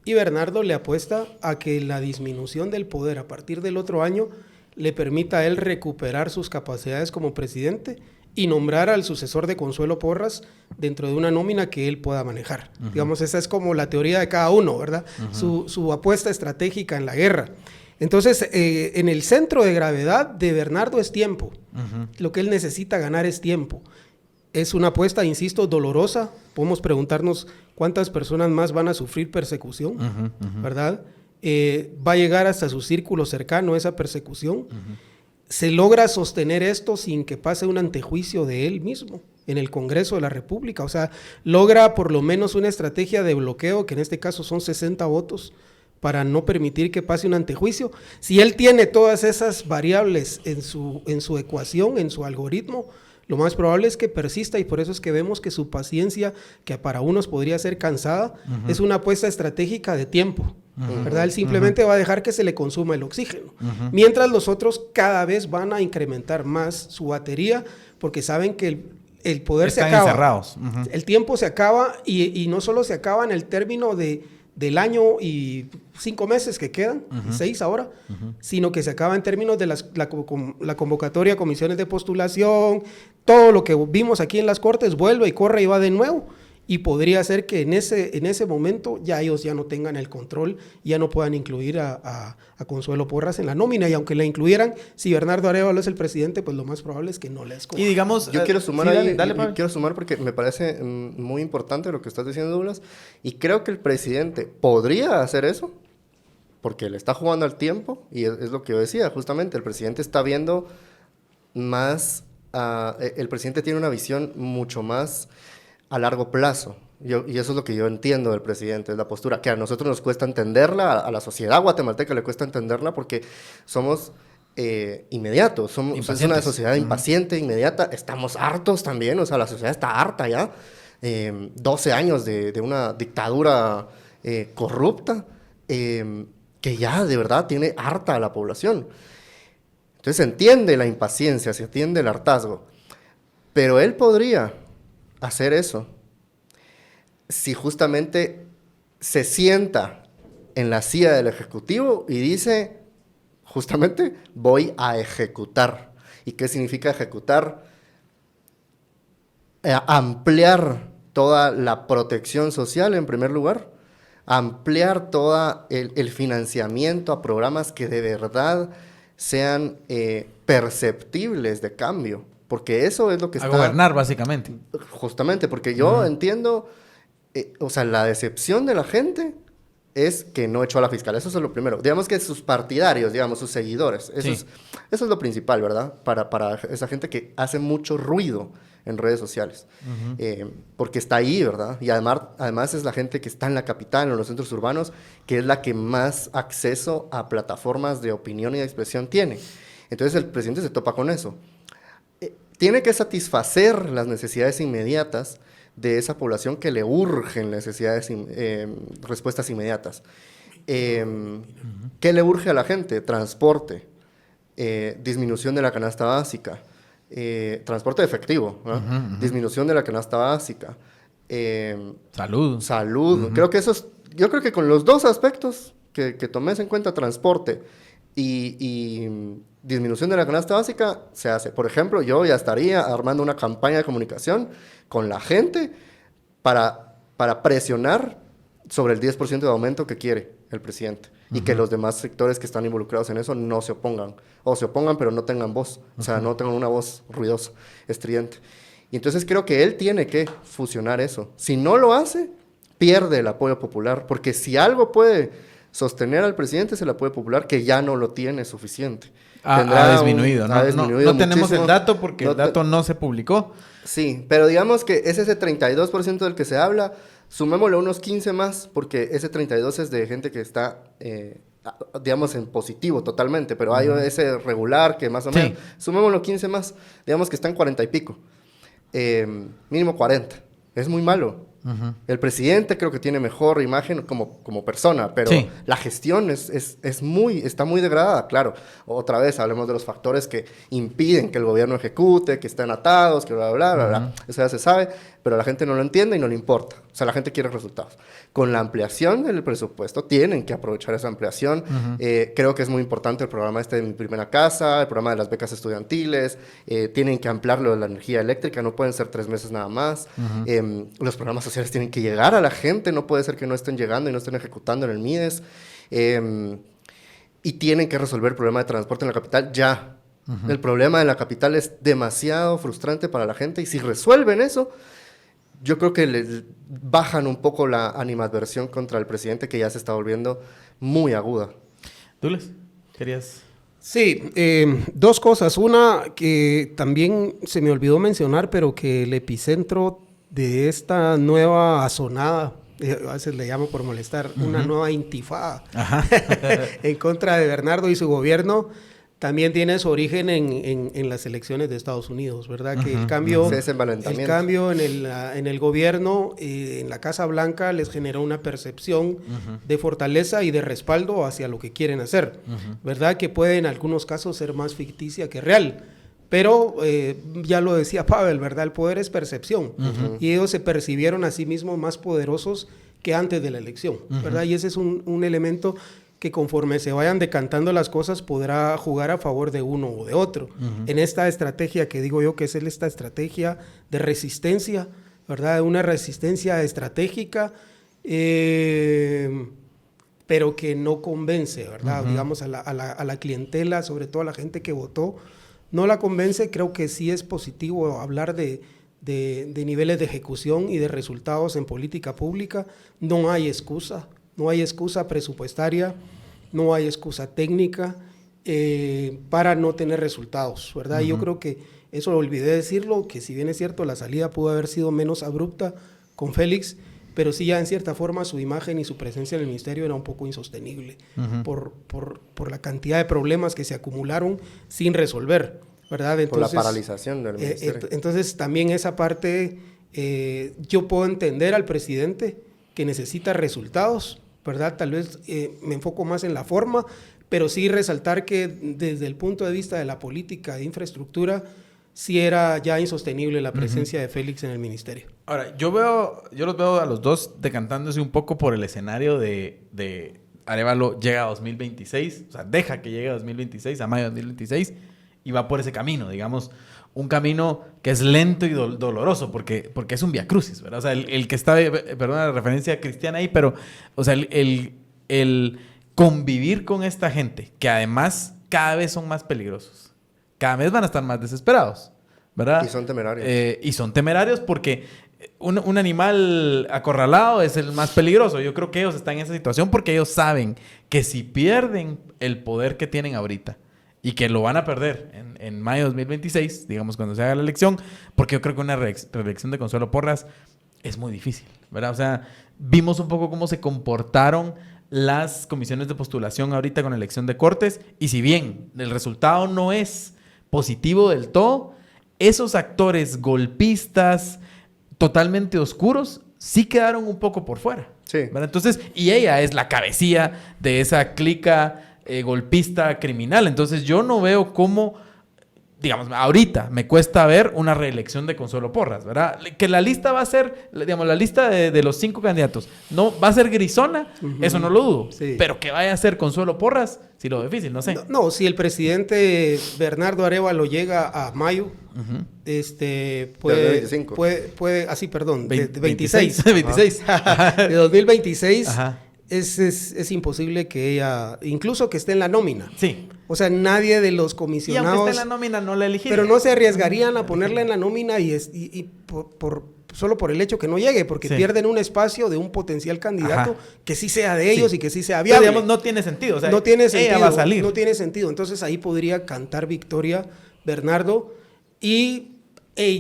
Y Bernardo le apuesta a que la disminución del poder a partir del otro año le permita a él recuperar sus capacidades como presidente y nombrar al sucesor de Consuelo Porras dentro de una nómina que él pueda manejar. Digamos, esa es como la teoría de cada uno, ¿verdad? Su apuesta estratégica en la guerra. Entonces, en el centro de gravedad de Bernardo es tiempo. Lo que él necesita ganar es tiempo. Es una apuesta, insisto, dolorosa. Podemos preguntarnos cuántas personas más van a sufrir persecución, ¿verdad? Va a llegar hasta su círculo cercano esa persecución. Se logra sostener esto sin que pase un antejuicio de él mismo en el Congreso de la República. O sea, logra por lo menos una estrategia de bloqueo, que en este caso son 60 votos, para no permitir que pase un antejuicio. Si él tiene todas esas variables en su ecuación, en su algoritmo, lo más probable es que persista, y por eso es que vemos que su paciencia, que para unos podría ser cansada, es una apuesta estratégica de tiempo, ¿verdad? Él simplemente va a dejar que se le consuma el oxígeno, mientras los otros cada vez van a incrementar más su batería, porque saben que el poder están se acaba. Encerrados. El tiempo se acaba, y no solo se acaba en el término de del año y 5 meses que quedan, 6 ahora, sino que se acaba en términos de la convocatoria a comisiones de postulación, todo lo que vimos aquí en las Cortes vuelve y corre y va de nuevo. Y podría ser que en ese momento ya ellos ya no tengan el control, ya no puedan incluir a Consuelo Porras en la nómina. Y aunque la incluyeran, si Bernardo Arévalo es el presidente, pues lo más probable es que no les escojan. Y digamos... Yo quiero sumar sí, ahí, dale, quiero sumar porque me parece muy importante lo que estás diciendo, Douglas. Y creo que el presidente podría hacer eso, porque le está jugando al tiempo. Y es lo que yo decía, justamente, el presidente está viendo más... el presidente tiene una visión mucho más... a largo plazo, y eso es lo que yo entiendo del presidente, es la postura, que a nosotros nos cuesta entenderla, a la sociedad guatemalteca le cuesta entenderla porque somos inmediatos, es una sociedad impaciente, inmediata, estamos hartos también, o sea, la sociedad está harta ya, 12 años de una dictadura corrupta, que ya de verdad tiene harta a la población. Entonces se entiende la impaciencia, se entiende el hartazgo, pero él podría hacer eso si justamente se sienta en la silla del Ejecutivo y dice, justamente, voy a ejecutar. ¿Y qué significa ejecutar? Ampliar toda la protección social, en primer lugar, ampliar todo el financiamiento a programas que de verdad sean perceptibles de cambio. Porque eso es lo que está... A gobernar, básicamente. Justamente, porque yo entiendo, o sea, la decepción de la gente es que no echó a la fiscal. Eso es lo primero. Digamos que sus partidarios, digamos, sus seguidores. Eso es lo principal, ¿verdad? Para esa gente que hace mucho ruido en redes sociales. Porque está ahí, ¿verdad? Y además es la gente que está en la capital, en los centros urbanos, que es la que más acceso a plataformas de opinión y de expresión tiene. Entonces el presidente se topa con eso. Tiene que satisfacer las necesidades inmediatas de esa población que le urgen respuestas inmediatas. ¿Qué le urge a la gente? Transporte, disminución de la canasta básica, transporte efectivo, ¿no? Disminución de la canasta básica, salud. Creo que yo creo que con los dos aspectos que tomes en cuenta, transporte y disminución de la canasta básica, se hace. Por ejemplo, yo ya estaría armando una campaña de comunicación con la gente para presionar sobre el 10% de aumento que quiere el presidente y que los demás sectores que están involucrados en eso no se opongan, o se opongan pero no tengan voz, o sea, no tengan una voz ruidosa, estridente. Y entonces creo que él tiene que fusionar eso. Si no lo hace, pierde el apoyo popular, porque si algo puede sostener al presidente es el apoyo popular, que ya no lo tiene suficiente. Ha disminuido, ha disminuido no tenemos el dato porque el dato no se publicó. Sí, pero digamos que es ese 32% del que se habla, sumémosle unos 15 más, porque ese 32 es de gente que está, digamos, en positivo totalmente, pero hay ese regular que más o menos, sumémosle 15 más, digamos que está en 40 y pico, mínimo 40, es muy malo. El presidente creo que tiene mejor imagen como persona, pero la gestión está muy degradada, claro. Otra vez hablemos de los factores que impiden que el gobierno ejecute, que estén atados, que bla, bla, bla, bla. Eso ya se sabe, pero la gente no lo entiende y no le importa. O sea, la gente quiere resultados. Con la ampliación del presupuesto, tienen que aprovechar esa ampliación. Creo que es muy importante el programa de Mi Primera Casa, el programa de las becas estudiantiles. Tienen que ampliarlo de la energía eléctrica, no pueden ser 3 meses nada más. Los programas sociales tienen que llegar a la gente, no puede ser que no estén llegando y no estén ejecutando en el MIDES. Y tienen que resolver el problema de transporte en la capital ya. El problema de la capital es demasiado frustrante para la gente y si resuelven eso, yo creo que les bajan un poco la animadversión contra el presidente, que ya se está volviendo muy aguda. ¿Douglas? ¿Querías...? Sí, 2 cosas. Una que también se me olvidó mencionar, pero que el epicentro de esta nueva azonada, a veces le llamo por molestar, una nueva intifada en contra de Bernardo y su gobierno, también tiene su origen en las elecciones de Estados Unidos, ¿verdad? Que el cambio en el gobierno, en la Casa Blanca, les generó una percepción de fortaleza y de respaldo hacia lo que quieren hacer, ¿verdad? Que puede en algunos casos ser más ficticia que real. Pero ya lo decía Pavel, ¿verdad? El poder es percepción. Y ellos se percibieron a sí mismos más poderosos que antes de la elección, ¿verdad? Y ese es un elemento que conforme se vayan decantando las cosas podrá jugar a favor de uno o de otro. En esta estrategia que digo yo que es esta estrategia de resistencia, ¿verdad? Una resistencia estratégica, pero que no convence, ¿verdad? Digamos, a la clientela, sobre todo a la gente que votó, no la convence. Creo que sí es positivo hablar de niveles de ejecución y de resultados en política pública. No hay excusa presupuestaria, no hay excusa técnica para no tener resultados, ¿verdad? Y yo creo que eso lo olvidé decirlo, que si bien es cierto, la salida pudo haber sido menos abrupta con Félix, pero sí ya en cierta forma su imagen y su presencia en el ministerio era un poco insostenible por la cantidad de problemas que se acumularon sin resolver, ¿verdad? Entonces, por la paralización del ministerio. Entonces también esa parte, yo puedo entender al presidente que necesita resultados, ¿verdad? Tal vez me enfoco más en la forma, pero sí resaltar que desde el punto de vista de la política de infraestructura, sí era ya insostenible la presencia de Félix en el ministerio. Ahora, yo los veo a los dos decantándose un poco por el escenario de Arévalo llega a 2026, o sea, deja que llegue a 2026, a mayo de 2026, y va por ese camino, digamos, un camino que es lento y doloroso, porque es un viacrucis, ¿verdad? O sea, el que está, perdona la referencia cristiana ahí, pero, o sea, el convivir con esta gente, que además cada vez son más peligrosos. Cada vez van a estar más desesperados, ¿verdad? Y son temerarios. Y son temerarios porque un animal acorralado es el más peligroso. Yo creo que ellos están en esa situación porque ellos saben que si pierden el poder que tienen ahorita y que lo van a perder en mayo de 2026, digamos, cuando se haga la elección, porque yo creo que una reelección de Consuelo Porras es muy difícil, ¿verdad? O sea, vimos un poco cómo se comportaron las comisiones de postulación ahorita con la elección de Cortes, y si bien el resultado no es positivo del todo, esos actores golpistas totalmente oscuros sí quedaron un poco por fuera. Sí. ¿Verdad? Entonces, y ella es la cabecilla de esa clica golpista criminal. Entonces, yo no veo cómo, digamos, ahorita me cuesta ver una reelección de Consuelo Porras, ¿verdad? Que la lista va a ser, digamos, la lista de los 5 candidatos, no va a ser grisona, eso no lo dudo. Sí. Pero que vaya a ser Consuelo Porras, sí lo difícil, no sé. No, si el presidente Bernardo Arévalo llega a mayo, puede, así, perdón, de 26. De 2026. Ajá. Es imposible que ella, incluso que esté en la nómina. Sí. O sea, nadie de los comisionados... Y aunque esté en la nómina, no la elegiría. Pero no se arriesgarían a ponerla en la nómina solo por el hecho que no llegue, porque pierden un espacio de un potencial candidato que sí sea de ellos y que sí sea viable. Pero, digamos, no tiene sentido. O sea, no tiene sentido. Ella va a salir. No tiene sentido. Entonces ahí podría cantar victoria Bernardo y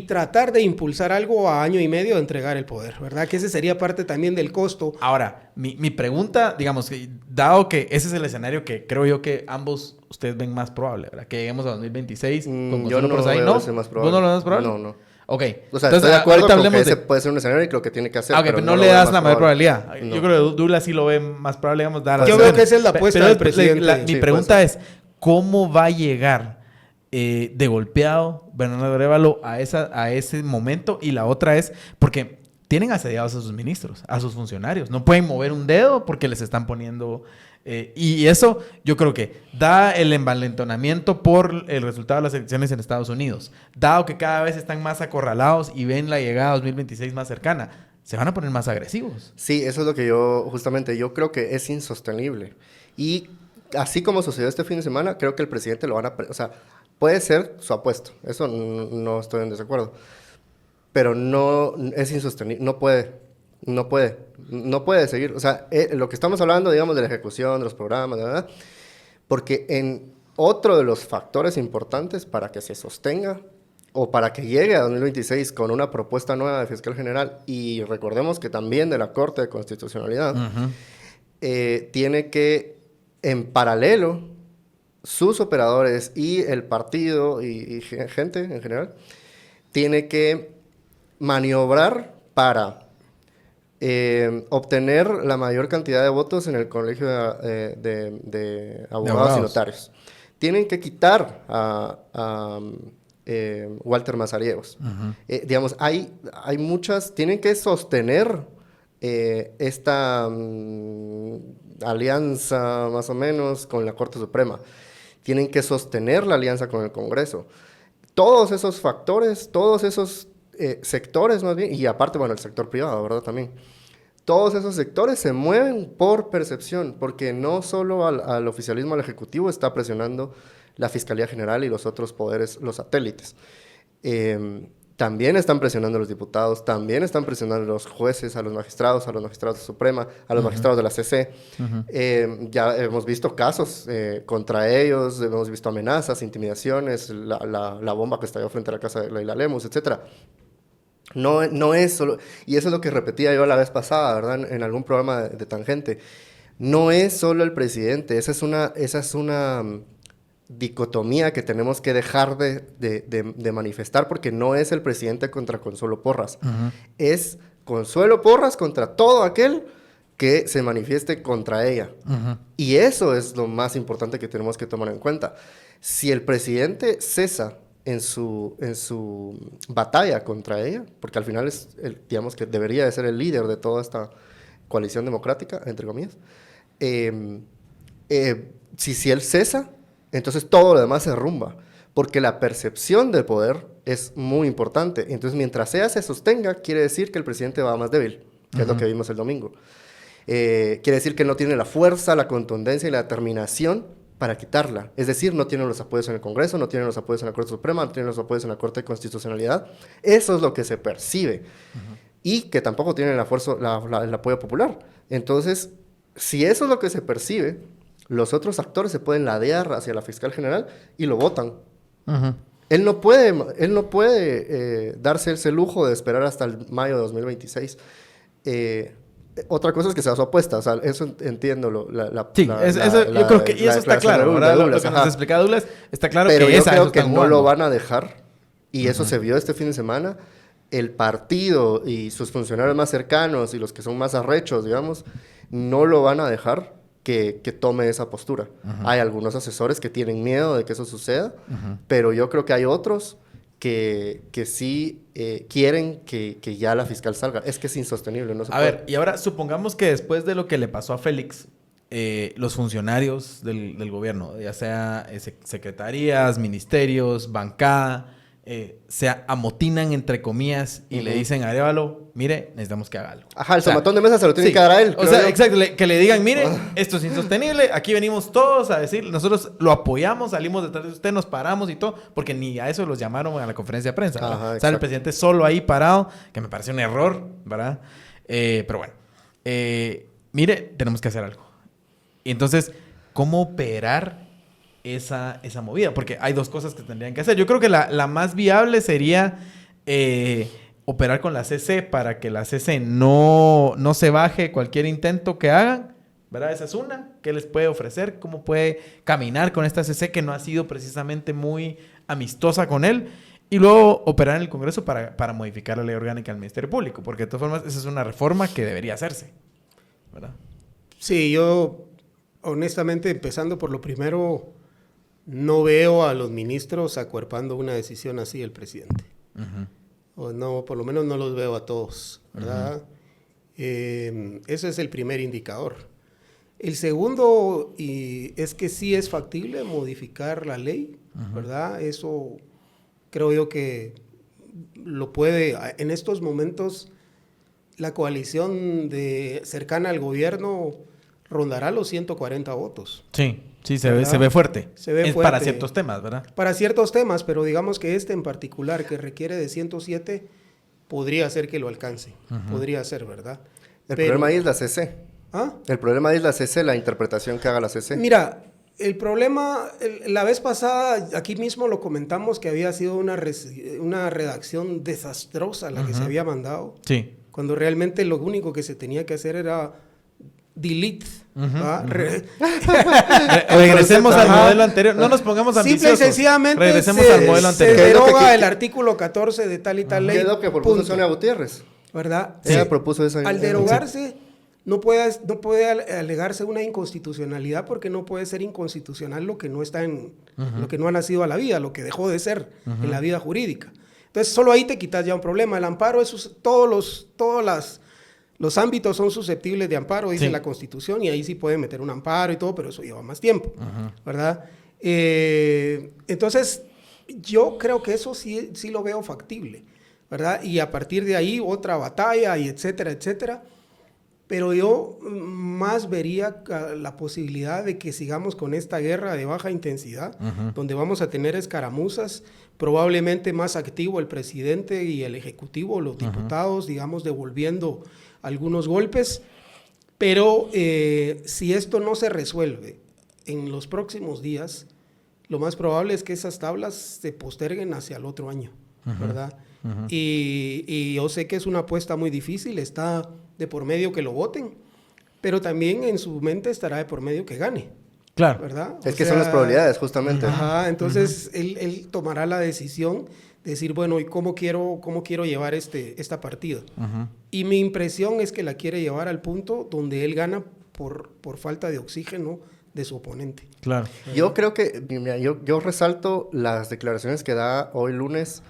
tratar de impulsar algo a año y medio de entregar el poder, ¿verdad? Que ese sería parte también del costo. Ahora, mi pregunta, digamos, dado que ese es el escenario que creo yo que ambos ustedes ven más probable, ¿verdad? Que lleguemos a 2026 con yo no lo veo ese más probable. ¿Vos no lo ves probable? No. Ok. O sea, estoy de acuerdo con que ese puede ser un escenario y creo que tiene que hacer. Pero no le das la mayor probabilidad. No. Yo creo que Douglas sí lo ve más probable, digamos, yo veo que esa es la apuesta del presidente. Mi pregunta es, ¿cómo va a llegar de golpeado Bernardo Arévalo a ese momento? Y la otra es, porque tienen asediados a sus ministros, a sus funcionarios. No pueden mover un dedo porque les están poniendo... y eso yo creo que da el envalentonamiento por el resultado de las elecciones en Estados Unidos. Dado que cada vez están más acorralados y ven la llegada a 2026 más cercana, se van a poner más agresivos. Sí, eso es lo que yo creo que es insostenible. Y así como sucedió este fin de semana, creo que el presidente lo van a... O sea, puede ser su apuesto, eso no estoy en desacuerdo, pero no es insostenible, no puede seguir. O sea, lo que estamos hablando, digamos, de la ejecución, de los programas, ¿verdad? Porque en otro de los factores importantes para que se sostenga o para que llegue a 2026 con una propuesta nueva de fiscal general, y recordemos que también de la Corte de Constitucionalidad, tiene que, en paralelo, sus operadores y el partido y gente en general, tiene que maniobrar para obtener la mayor cantidad de votos en el colegio de abogados y notarios. Tienen que quitar a Walter Mazariegos. Digamos, hay muchas, tienen que sostener esta alianza más o menos con la Corte Suprema. Tienen que sostener la alianza con el Congreso. Todos esos factores, todos esos sectores más bien, y aparte, bueno, el sector privado, ¿verdad? También. Todos esos sectores se mueven por percepción, porque no solo al oficialismo, al Ejecutivo, está presionando la Fiscalía General y los otros poderes, los satélites. También están presionando a los diputados, también están presionando a los jueces, a los magistrados de Suprema, a los magistrados de la CC. Ya hemos visto casos contra ellos, hemos visto amenazas, intimidaciones, la bomba que estalló frente a la casa de Leila Lemus, etc. No es solo, y eso es lo que repetía yo la vez pasada, ¿verdad? En algún programa de Tangente. No es solo el presidente, esa es una dicotomía que tenemos que dejar de manifestar, porque no es el presidente contra Consuelo Porras. Es Consuelo Porras contra todo aquel que se manifieste contra ella. Y eso es lo más importante que tenemos que tomar en cuenta. Si el presidente cesa en su batalla contra ella, porque al final digamos que debería de ser el líder de toda esta coalición democrática, entre comillas, si él cesa, entonces todo lo demás se derrumba, porque la percepción del poder es muy importante. Entonces, mientras ella se sostenga, quiere decir que el presidente va más débil, que es lo que vimos el domingo. Quiere decir que no tiene la fuerza, la contundencia y la determinación para quitarla. Es decir, no tiene los apoyos en el Congreso, no tiene los apoyos en la Corte Suprema, no tiene los apoyos en la Corte de Constitucionalidad. Eso es lo que se percibe. Y que tampoco tiene la fuerza, el apoyo popular. Entonces, si eso es lo que se percibe, los otros actores se pueden ladear hacia la fiscal general y lo votan. Él no puede darse ese lujo de esperar hasta el mayo de 2026. Otra cosa es que sea su apuesta, o sea, eso entiendo. Yo creo que y eso está claro, ¿verdad? Lo que nos explica Douglas, está claro. Pero yo creo que no lo van a dejar, y eso se vio este fin de semana. El partido y sus funcionarios más cercanos y los que son más arrechos, digamos, no lo van a dejar que tome esa postura. Hay algunos asesores que tienen miedo de que eso suceda, pero yo creo que hay otros que sí quieren que ya la fiscal salga. Es que es insostenible, no se puede. A ver, y ahora supongamos que después de lo que le pasó a Félix, los funcionarios del gobierno, ya sea secretarías, ministerios, bancada, se amotinan entre comillas y le dicen a Arévalo, mire, necesitamos que haga algo. Ajá, el tomatón de mesa se lo tiene que dar a él. O sea, exacto, que le digan, mire, esto es insostenible, aquí venimos todos a decir, nosotros lo apoyamos, salimos detrás de usted, nos paramos y todo, porque ni a eso los llamaron a la conferencia de prensa. Ajá, o sea, el presidente solo ahí parado, que me parece un error, ¿verdad? Pero bueno, mire, tenemos que hacer algo. Y entonces, ¿cómo operar esa movida? Porque hay dos cosas que tendrían que hacer. Yo creo que la más viable sería operar con la CC para que la CC no se baje cualquier intento que hagan, ¿verdad? Esa es una. ¿Qué les puede ofrecer? ¿Cómo puede caminar con esta CC que no ha sido precisamente muy amistosa con él? Y luego operar en el Congreso para modificar la ley orgánica del Ministerio Público, porque de todas formas esa es una reforma que debería hacerse, ¿verdad? Sí, yo honestamente, empezando por lo primero, no veo a los ministros acuerpando una decisión así del presidente. O no, por lo menos no los veo a todos, ¿verdad? Eso es el primer indicador. El segundo es que sí es factible modificar la ley, ¿verdad? Eso creo yo que lo puede. En estos momentos, la coalición cercana al gobierno rondará los 140 votos. Sí. Sí, se ve fuerte. Se ve fuerte. Para ciertos temas, ¿verdad? Para ciertos temas, pero digamos que este en particular, que requiere de 107, podría ser que lo alcance. Podría ser, ¿verdad? El problema ahí es la CC. ¿Ah? El problema ahí es la CC, la interpretación que haga la CC. Mira, el problema, la vez pasada, aquí mismo lo comentamos, que había sido una redacción desastrosa la que se había mandado. Sí. Cuando realmente lo único que se tenía que hacer era delete. Regresemos al modelo anterior. No nos pongamos ambiciosos. Simple y sencillamente regresemos al modelo anterior. Se deroga el artículo 14 de tal y tal ley. ¿Qué es lo que propuso Sonia Gutiérrez? ¿Verdad? Ella propuso esa. Al derogarse, no puede alegarse una inconstitucionalidad, porque no puede ser inconstitucional lo que no está lo que no ha nacido a la vida, lo que dejó de ser en la vida jurídica. Entonces, solo ahí te quitas ya un problema. El amparo, todas Los ámbitos son susceptibles de amparo, dice la Constitución, y ahí sí puede meter un amparo y todo, pero eso lleva más tiempo, ¿verdad? Entonces, yo creo que eso sí lo veo factible, ¿verdad? Y a partir de ahí otra batalla y etcétera, etcétera. Pero yo más vería la posibilidad de que sigamos con esta guerra de baja intensidad, donde vamos a tener escaramuzas, probablemente más activo el presidente y el ejecutivo, los diputados, digamos, devolviendo algunos golpes. Pero si esto no se resuelve en los próximos días, lo más probable es que esas tablas se posterguen hacia el otro año, ¿verdad? Y yo sé que es una apuesta muy difícil, está de por medio que lo voten, pero también en su mente estará de por medio que gane. Claro. ¿Verdad? Es que son las probabilidades, justamente. Ajá, entonces él tomará la decisión de decir, bueno, ¿y cómo quiero llevar esta partida? Y mi impresión es que la quiere llevar al punto donde él gana por falta de oxígeno de su oponente. Claro. Yo creo que, mira, yo resalto las declaraciones que da hoy lunes,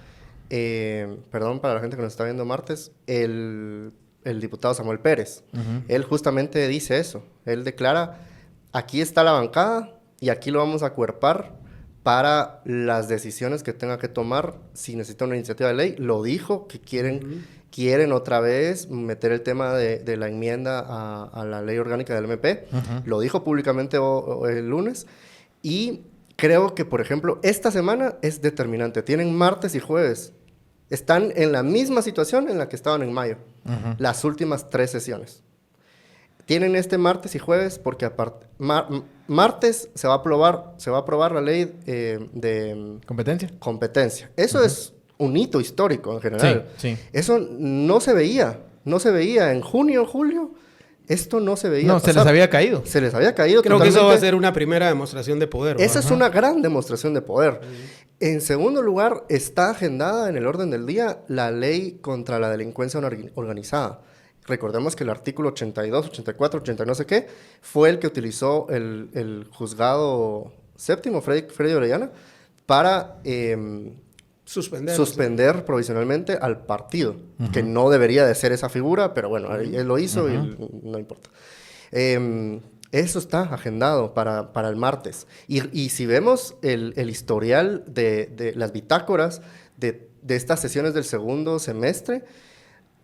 perdón para la gente que nos está viendo martes, el diputado Samuel Pérez. Él justamente dice eso. Él declara, aquí está la bancada y aquí lo vamos a acuerpar para las decisiones que tenga que tomar si necesita una iniciativa de ley. Lo dijo, que quieren otra vez meter el tema de la enmienda a la ley orgánica del MP. Lo dijo públicamente el lunes. Y creo que, por ejemplo, esta semana es determinante. Tienen martes y jueves. Están en la misma situación en la que estaban en mayo. Las últimas 3 sesiones. Tienen este martes y jueves porque martes se va a aprobar la ley de competencia. Eso es un hito histórico en general. Sí. Eso no se veía en junio, julio. Esto no se veía. No, pasar. Se les había caído. Se les había caído. Creo que eso va a ser una primera demostración de poder. Esa es una gran demostración de poder. En segundo lugar, está agendada en el orden del día la ley contra la delincuencia organizada. Recordemos que el artículo 82, 84, 80 no sé qué, fue el que utilizó el juzgado séptimo, Freddy Orellana, para suspender provisionalmente al partido, que no debería de ser esa figura, pero bueno, él lo hizo y no importa. Eso está agendado para el martes. Y si vemos el historial de las bitácoras de estas sesiones del segundo semestre,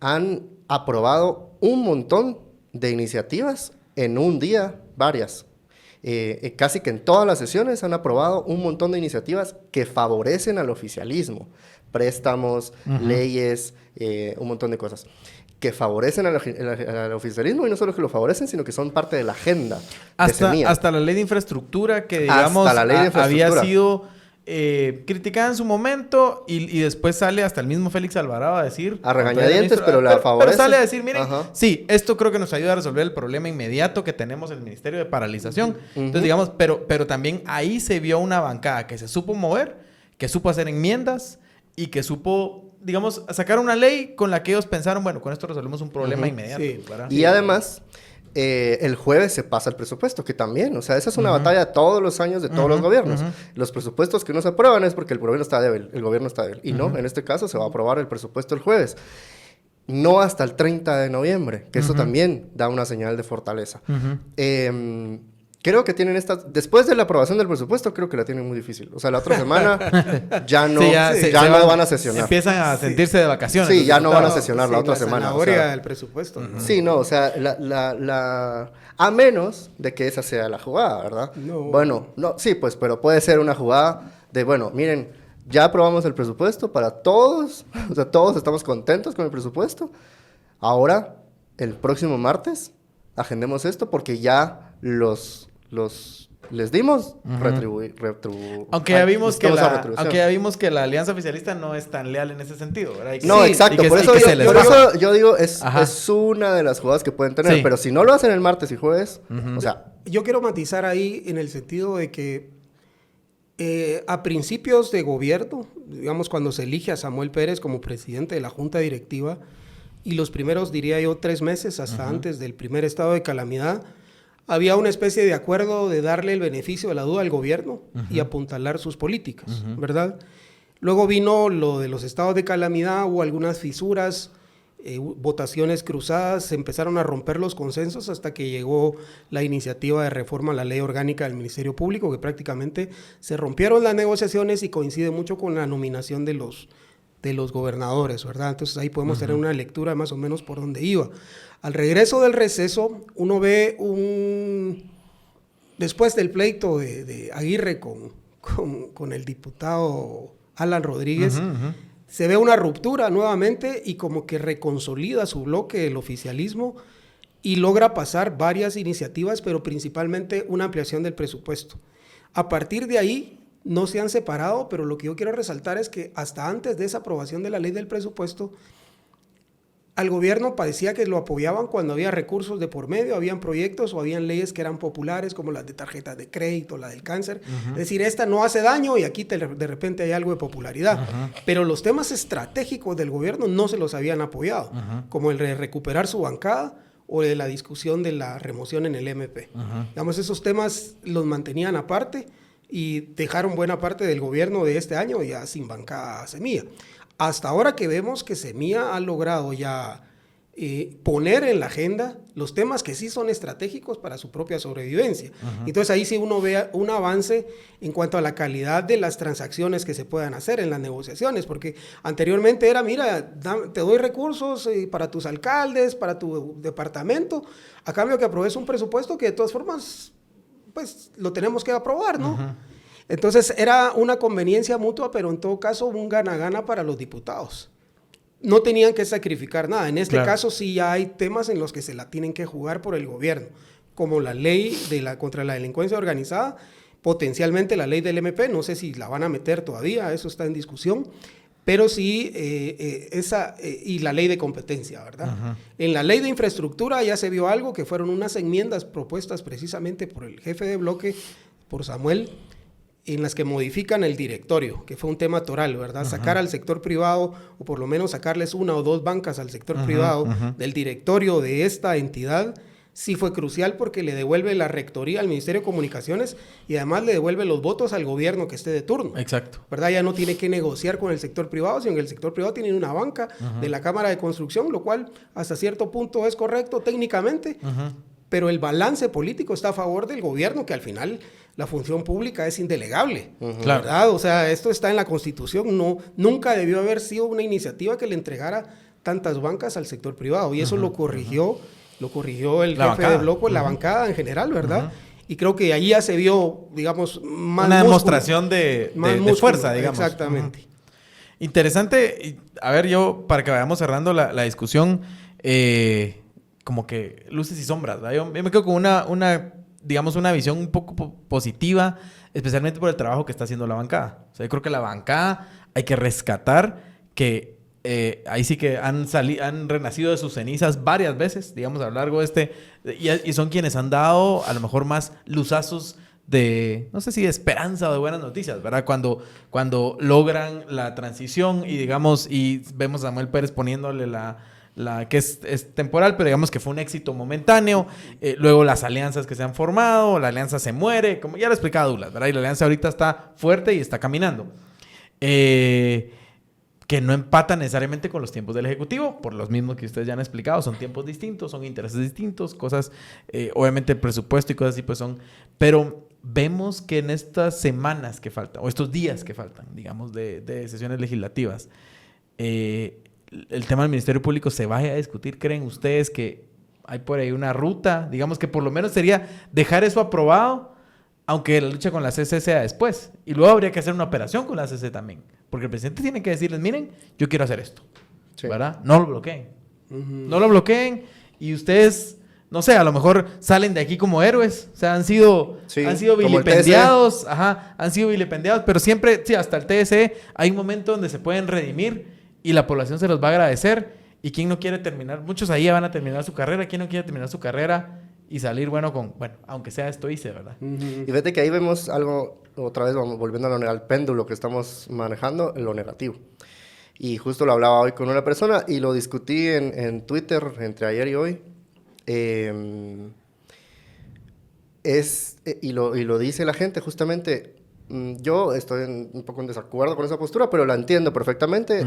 han aprobado un montón de iniciativas en un día, varias. Casi que en todas las sesiones han aprobado un montón de iniciativas que favorecen al oficialismo. Préstamos, leyes, un montón de cosas que favorecen al oficialismo, y no solo que lo favorecen, sino que son parte de la agenda. Hasta la ley de infraestructura, que digamos había sido criticada en su momento, y después sale hasta el mismo Félix Alvarado a decir... A regañadientes, pero la favorece. Pero sale a decir, miren, sí, esto creo que nos ayuda a resolver el problema inmediato que tenemos en el Ministerio de Paralización. Entonces, digamos, pero también ahí se vio una bancada que se supo mover, que supo hacer enmiendas y que supo, digamos, sacar una ley con la que ellos pensaron, bueno, con esto resolvemos un problema inmediato. Sí. Y además... el jueves se pasa el presupuesto, que también, o sea, esa es una batalla todos los años de todos los gobiernos. Los presupuestos que no se aprueban es porque el gobierno está débil, y no, en este caso se va a aprobar el presupuesto el jueves. No hasta el 30 de noviembre, que eso también da una señal de fortaleza. Creo que tienen después de la aprobación del presupuesto, creo que la tienen muy difícil. O sea, la otra semana ya no, no van a sesionar. Empiezan a sentirse de vacaciones. Sí, ya no van a sesionar la otra semana. La zanahoria del presupuesto. Sí, no, o sea, a menos de que esa sea la jugada, ¿verdad? No. Bueno, no, sí, pues, pero puede ser una jugada de, bueno, miren, ya aprobamos el presupuesto para todos, o sea, todos estamos contentos con el presupuesto. Ahora, el próximo martes, agendemos esto porque ya les dimos aunque ya vimos que la alianza oficialista no es tan leal en ese sentido, ¿verdad? No, exacto, por eso yo digo es una de las jugadas que pueden tener, pero si no lo hacen el martes y jueves, o sea... Yo quiero matizar ahí en el sentido de que a principios de gobierno, digamos cuando se elige a Samuel Pérez como presidente de la Junta Directiva, y los primeros, diría yo, 3 meses hasta antes del primer estado de calamidad, había una especie de acuerdo de darle el beneficio de la duda al gobierno y apuntalar sus políticas, ¿verdad? Luego vino lo de los estados de calamidad, hubo algunas fisuras, votaciones cruzadas, se empezaron a romper los consensos hasta que llegó la iniciativa de reforma a la ley orgánica del Ministerio Público, que prácticamente se rompieron las negociaciones y coincide mucho con la nominación de los gobernadores, ¿verdad? Entonces ahí podemos tener una lectura más o menos por dónde iba. Al regreso del receso, uno ve después del pleito de Aguirre con el diputado Alan Rodríguez, se ve una ruptura nuevamente y como que reconsolida su bloque, el oficialismo, y logra pasar varias iniciativas, pero principalmente una ampliación del presupuesto. A partir de ahí no se han separado, pero lo que yo quiero resaltar es que hasta antes de esa aprobación de la ley del presupuesto, al gobierno parecía que lo apoyaban cuando había recursos de por medio, habían proyectos o habían leyes que eran populares, como las de tarjetas de crédito, la del cáncer. Es decir, esta no hace daño y aquí de repente hay algo de popularidad. Pero los temas estratégicos del gobierno no se los habían apoyado, como el de recuperar su bancada o de la discusión de la remoción en el MP. Digamos, esos temas los mantenían aparte y dejaron buena parte del gobierno de este año ya sin bancada Semilla. Hasta ahora que vemos que Semilla ha logrado ya poner en la agenda los temas que sí son estratégicos para su propia sobrevivencia. Entonces ahí sí uno ve un avance en cuanto a la calidad de las transacciones que se puedan hacer en las negociaciones, porque anteriormente era, mira, te doy recursos para tus alcaldes, para tu departamento, a cambio que apruebes un presupuesto que de todas formas, pues lo tenemos que aprobar, ¿no? Entonces era una conveniencia mutua, pero en todo caso un gana-gana para los diputados. No tenían que sacrificar nada. En este caso sí ya hay temas en los que se la tienen que jugar por el gobierno, como la ley contra la delincuencia organizada, potencialmente la ley del MP, no sé si la van a meter todavía, eso está en discusión, pero sí y la ley de competencia, ¿verdad? En la ley de infraestructura ya se vio algo, que fueron unas enmiendas propuestas precisamente por el jefe de bloque, por Samuel, en las que modifican el directorio, que fue un tema toral, ¿verdad? Sacar al sector privado, o por lo menos sacarles una o dos bancas al sector privado del directorio de esta entidad, sí fue crucial porque le devuelve la rectoría al Ministerio de Comunicaciones y además le devuelve los votos al gobierno que esté de turno. Exacto. ¿Verdad? Ya no tiene que negociar con el sector privado, sino que el sector privado tiene una banca de la Cámara de Construcción, lo cual hasta cierto punto es correcto técnicamente, pero el balance político está a favor del gobierno, que al final la función pública es indelegable, ¿verdad? O sea, esto está en la Constitución, nunca debió haber sido una iniciativa que le entregara tantas bancas al sector privado, y eso lo corrigió el jefe de bloque, la bancada en general, ¿verdad? Y creo que ahí ya se vio, digamos, más una demostración de fuerza, digamos. Exactamente. Interesante. A ver, yo, para que vayamos cerrando la discusión, como que luces y sombras, ¿verdad? Yo me quedo con una visión un poco positiva, especialmente por el trabajo que está haciendo la bancada. O sea, yo creo que la bancada hay que rescatar que ahí sí que han renacido de sus cenizas varias veces, digamos, a lo largo de y son quienes han dado a lo mejor más luzazos de, no sé si de esperanza o de buenas noticias, ¿verdad? Cuando logran la transición y digamos, y vemos a Samuel Pérez poniéndole que es temporal, pero digamos que fue un éxito momentáneo. Luego las alianzas que se han formado, la alianza se muere, como ya lo explicaba Douglas, ¿verdad? Y la alianza ahorita está fuerte y está caminando. Que no empata necesariamente con los tiempos del Ejecutivo, por los mismos que ustedes ya han explicado, son tiempos distintos, son intereses distintos, cosas, obviamente el presupuesto y cosas así pues son, pero vemos que en estas semanas que faltan, o estos días que faltan, digamos, de sesiones legislativas, el tema del Ministerio Público se vaya a discutir. ¿Creen ustedes que hay por ahí una ruta? Digamos que por lo menos sería dejar eso aprobado, aunque la lucha con la CC sea después. Y luego habría que hacer una operación con la CC también. Porque el presidente tiene que decirles, miren, yo quiero hacer esto. Sí. ¿Verdad? No lo bloqueen. No lo bloqueen y ustedes, no sé, a lo mejor salen de aquí como héroes. O sea, han sido vilipendiados. Han sido vilipendiados. Pero siempre, sí, hasta el TSE hay un momento donde se pueden redimir y la población se los va a agradecer. Y quien no quiere terminar, muchos ahí van a terminar su carrera. Quien no quiere terminar su carrera y salir, bueno, aunque sea esto hice, ¿verdad? Y fíjate que ahí vemos algo, otra vez volviendo al péndulo que estamos manejando, lo negativo. Y justo lo hablaba hoy con una persona y lo discutí en Twitter entre ayer y hoy. Y lo dice la gente justamente. Yo estoy un poco en desacuerdo con esa postura, pero la entiendo perfectamente.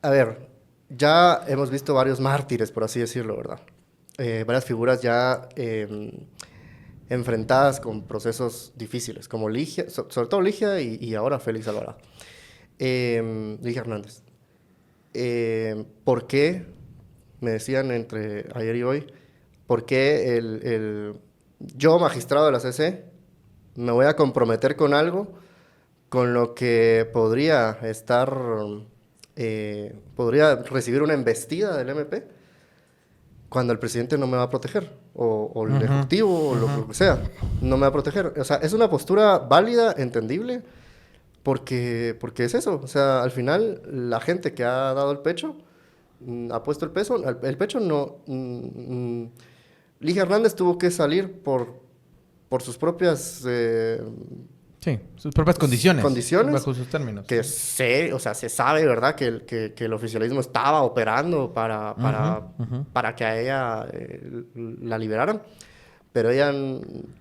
A ver, ya hemos visto varios mártires, por así decirlo, ¿verdad? Varias figuras ya enfrentadas con procesos difíciles, como Ligia, sobre todo Ligia y ahora Félix Alvarado. Ligia Hernández. ¿Por qué, me decían entre ayer y hoy, por qué yo, magistrado de la CC, me voy a comprometer con algo con lo que podría recibir una embestida del MP cuando el presidente no me va a proteger, o el ejecutivo, o lo que sea, no me va a proteger? O sea, es una postura válida, entendible, porque es eso. O sea, al final, la gente que ha dado el pecho, ha puesto el pecho, no... Ligia Hernández tuvo que salir por sus propias... sí, sus propias condiciones. Bajo sus términos. Que se sabe, ¿verdad? Que el oficialismo estaba operando para que a ella la liberaran. Pero ella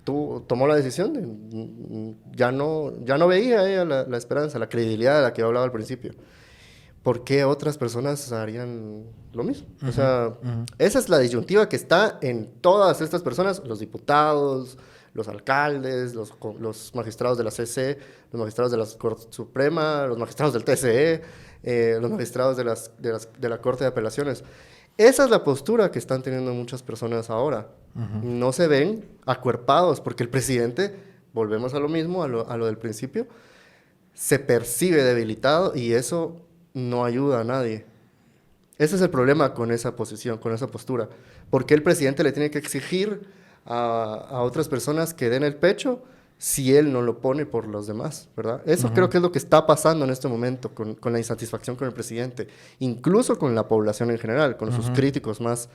tomó la decisión de... Ya no veía ella la esperanza, la credibilidad de la que yo hablaba al principio. ¿Por qué otras personas harían lo mismo? O sea, esa es la disyuntiva que está en todas estas personas, los diputados, los alcaldes, los magistrados de la CC, los magistrados de la Corte Suprema, los magistrados del TCE, los magistrados de la Corte de Apelaciones. Esa es la postura que están teniendo muchas personas ahora. No se ven acuerpados porque el presidente, volvemos a lo mismo, a lo del principio, se percibe debilitado y eso no ayuda a nadie. Ese es el problema con esa posición, con esa postura. ¿Por qué el presidente le tiene que exigir a otras personas que den el pecho si él no lo pone por los demás, ¿verdad? Eso creo que es lo que está pasando en este momento con la insatisfacción con el presidente, incluso con la población en general, con sus críticos más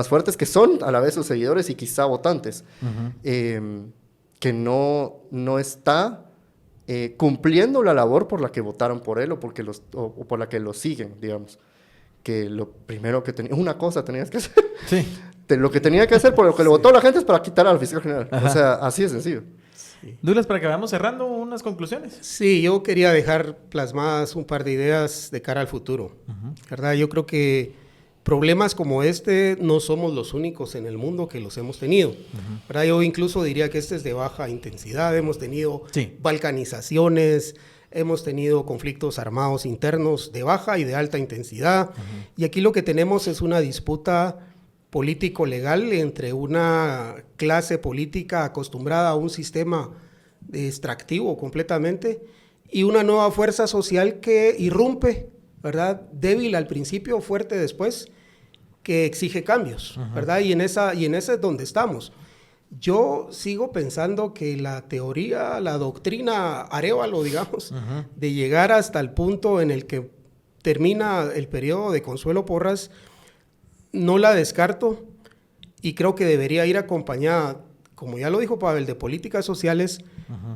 fuertes, que son a la vez sus seguidores y quizá votantes, que no está cumpliendo la labor por la que votaron por él o por la que lo siguen, digamos. Que lo primero que una cosa tenías que hacer. Sí. Lo que tenía que hacer por lo que le votó la gente es para quitar al fiscal general. O sea, así de sencillo. Sí. Douglas, para que vayamos cerrando unas conclusiones. Sí, yo quería dejar plasmadas un par de ideas de cara al futuro, ¿verdad? Yo creo que problemas como este no somos los únicos en el mundo que los hemos tenido, ¿verdad? Yo incluso diría que este es de baja intensidad. Hemos tenido balcanizaciones, hemos tenido conflictos armados internos de baja y de alta intensidad, y aquí lo que tenemos es una disputa político-legal entre una clase política acostumbrada a un sistema extractivo completamente y una nueva fuerza social que irrumpe, ¿verdad? Débil al principio, fuerte después, que exige cambios, ¿verdad? Y en ese es donde estamos. Yo sigo pensando que la teoría, la doctrina Arévalo, digamos, de llegar hasta el punto en el que termina el periodo de Consuelo Porras, no la descarto y creo que debería ir acompañada, como ya lo dijo Pavel, de políticas sociales,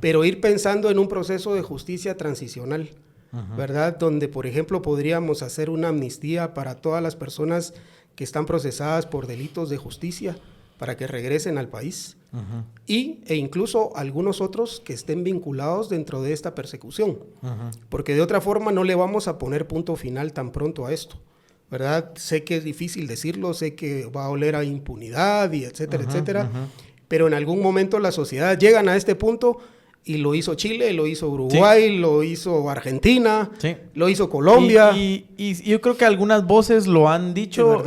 pero ir pensando en un proceso de justicia transicional, ¿verdad? Donde, por ejemplo, podríamos hacer una amnistía para todas las personas que están procesadas por delitos de justicia para que regresen al país e incluso algunos otros que estén vinculados dentro de esta persecución, porque de otra forma no le vamos a poner punto final tan pronto a esto, ¿verdad? Sé que es difícil decirlo, sé que va a oler a impunidad y etcétera, etcétera, pero en algún momento las sociedades llegan a este punto y lo hizo Chile, lo hizo Uruguay, lo hizo Argentina, lo hizo Colombia. Y yo creo que algunas voces lo han dicho.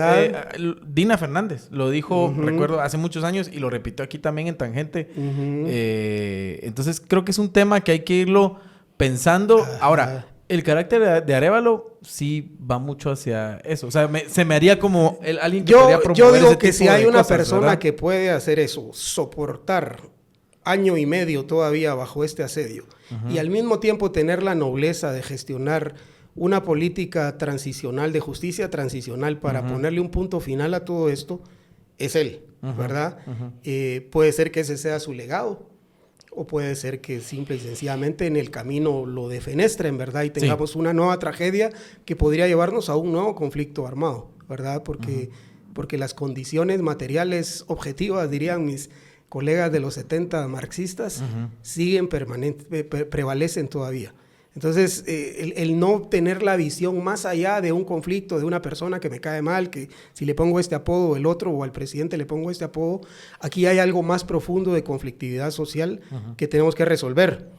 Dina Fernández lo dijo, recuerdo, hace muchos años y lo repitió aquí también en Tangente. Entonces creo que es un tema que hay que irlo pensando. Ahora, el carácter de Arévalo sí va mucho hacia eso. O sea, se me haría como alguien que podría promover. Yo digo que si hay una persona, ¿verdad?, que puede hacer eso, soportar año y medio todavía bajo este asedio y al mismo tiempo tener la nobleza de gestionar una política transicional, de justicia transicional para ponerle un punto final a todo esto, es él, ¿verdad? Puede ser que ese sea su legado o puede ser que simple y sencillamente en el camino lo defenestren, ¿verdad? Y tengamos una nueva tragedia que podría llevarnos a un nuevo conflicto armado, ¿verdad? Porque las condiciones materiales objetivas, dirían mis colegas de los 70 marxistas, siguen prevalecen todavía. Entonces, el no tener la visión más allá de un conflicto, de una persona que me cae mal, que si le pongo este apodo, el otro, o al presidente le pongo este apodo, aquí hay algo más profundo de conflictividad social que tenemos que resolver.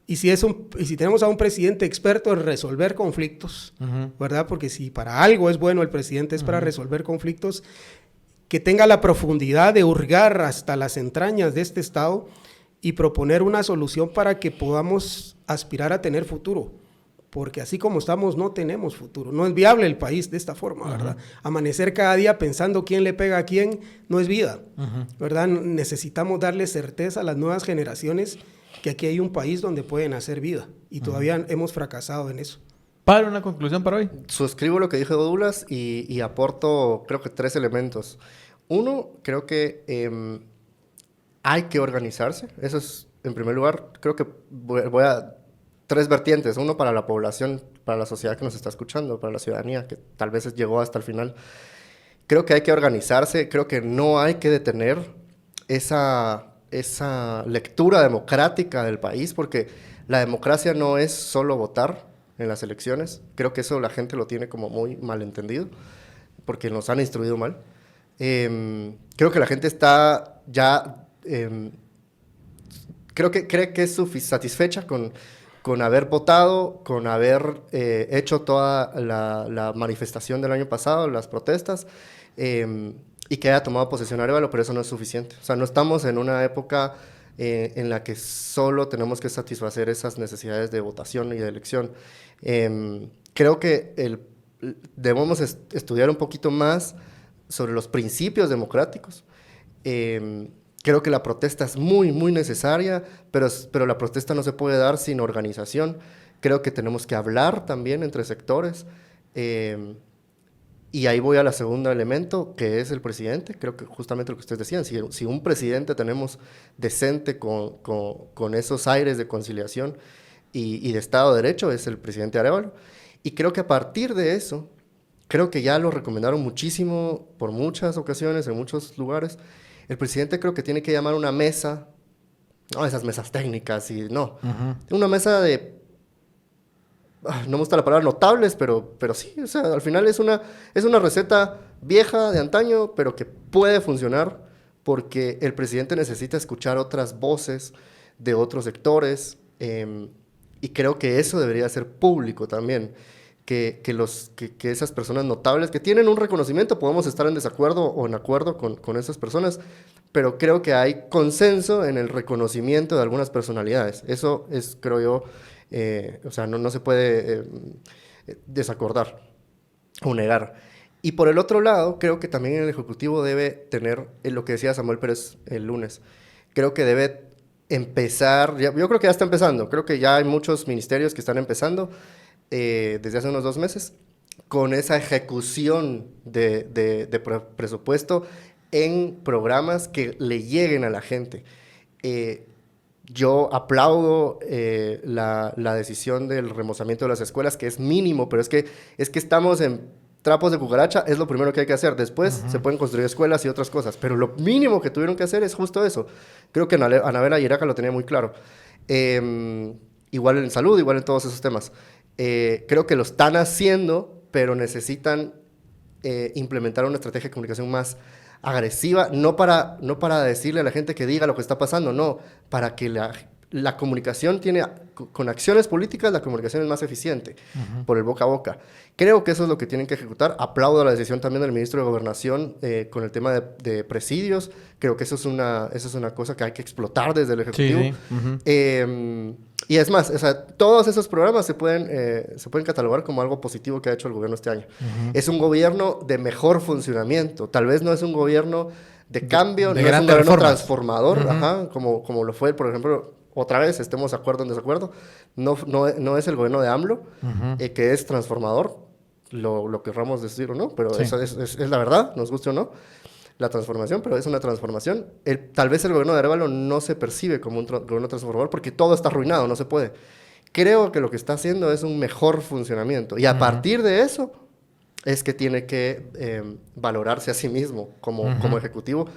Y si tenemos a un presidente experto en resolver conflictos, ¿verdad? Porque si para algo es bueno el presidente es para resolver conflictos, que tenga la profundidad de hurgar hasta las entrañas de este Estado y proponer una solución para que podamos aspirar a tener futuro. Porque así como estamos, no tenemos futuro. No es viable el país de esta forma, ¿verdad? Amanecer cada día pensando quién le pega a quién no es vida, ¿verdad? Necesitamos darle certeza a las nuevas generaciones que aquí hay un país donde pueden hacer vida. Y todavía hemos fracasado en eso. Para una conclusión para hoy. Suscribo lo que dijo Douglas y aporto, creo que 3 elementos. Uno, creo que hay que organizarse. Eso es, en primer lugar, creo que voy a 3 vertientes. Uno, para la población, para la sociedad que nos está escuchando, para la ciudadanía, que tal vez llegó hasta el final. Creo que hay que organizarse. Creo que no hay que detener esa lectura democrática del país, porque la democracia no es solo votar en las elecciones. Creo que eso la gente lo tiene como muy malentendido, porque nos han instruido mal. Creo que la gente está ya... cree que es satisfecha con haber votado, con haber hecho toda la manifestación del año pasado, las protestas, y que haya tomado posesión Arévalo, pero eso no es suficiente. O sea, no estamos en una época en la que solo tenemos que satisfacer esas necesidades de votación y de elección. Creo que debemos estudiar un poquito más sobre los principios democráticos. Creo que la protesta es muy, muy necesaria, pero la protesta no se puede dar sin organización. Creo que tenemos que hablar también entre sectores. Y ahí voy al segundo elemento, que es el presidente. Creo que justamente lo que ustedes decían, si un presidente tenemos decente con esos aires de conciliación y de Estado de Derecho, es el presidente Arévalo. Y creo que a partir de eso, creo que ya lo recomendaron muchísimo por muchas ocasiones, en muchos lugares. El presidente creo que tiene que llamar una mesa, no esas mesas técnicas, una mesa de... no me gusta la palabra notables, pero sí, o sea, al final es una receta vieja de antaño, pero que puede funcionar porque el presidente necesita escuchar otras voces de otros sectores, y creo que eso debería ser público también, que esas personas notables que tienen un reconocimiento, podemos estar en desacuerdo o en acuerdo con esas personas, pero creo que hay consenso en el reconocimiento de algunas personalidades. Eso es, creo yo, o sea, no se puede desacordar o negar. Y por el otro lado, creo que también el Ejecutivo debe tener lo que decía Samuel Pérez el lunes. Creo que debe empezar, yo creo que ya está empezando, creo que ya hay muchos ministerios que están empezando desde hace unos 2 meses con esa ejecución de presupuesto en programas que le lleguen a la gente. Yo aplaudo la decisión del remozamiento de las escuelas, que es mínimo, pero es que estamos en trapos de cucaracha, es lo primero que hay que hacer. Después se pueden construir escuelas y otras cosas, pero lo mínimo que tuvieron que hacer es justo eso. Creo que Anabela Iraca lo tenía muy claro. Igual en salud, igual en todos esos temas. Creo que lo están haciendo, pero necesitan implementar una estrategia de comunicación más agresiva, no para decirle a la gente que diga lo que está pasando, no, para que la comunicación con acciones políticas, la comunicación es más eficiente por el boca a boca. Creo que eso es lo que tienen que ejecutar. Aplaudo la decisión también del ministro de Gobernación con el tema de presidios. Creo que eso es una cosa que hay que explotar desde el Ejecutivo. Sí. Y es más, o sea, todos esos programas se pueden catalogar como algo positivo que ha hecho el gobierno este año. Es un gobierno de mejor funcionamiento. Tal vez no es un gobierno de cambio, no es un gobierno transformador, como lo fue, por ejemplo, otra vez, estemos de acuerdo o en desacuerdo. No es el gobierno de AMLO, que es transformador, lo querramos decir o no, pero sí. Eso es la verdad, nos guste o no. La transformación, pero es una transformación. Tal vez el gobierno de Arévalo no se percibe como un gobierno transformador porque todo está arruinado, no se puede. Creo que lo que está haciendo es un mejor funcionamiento. Y a partir de eso es que tiene que valorarse a sí mismo como ejecutivo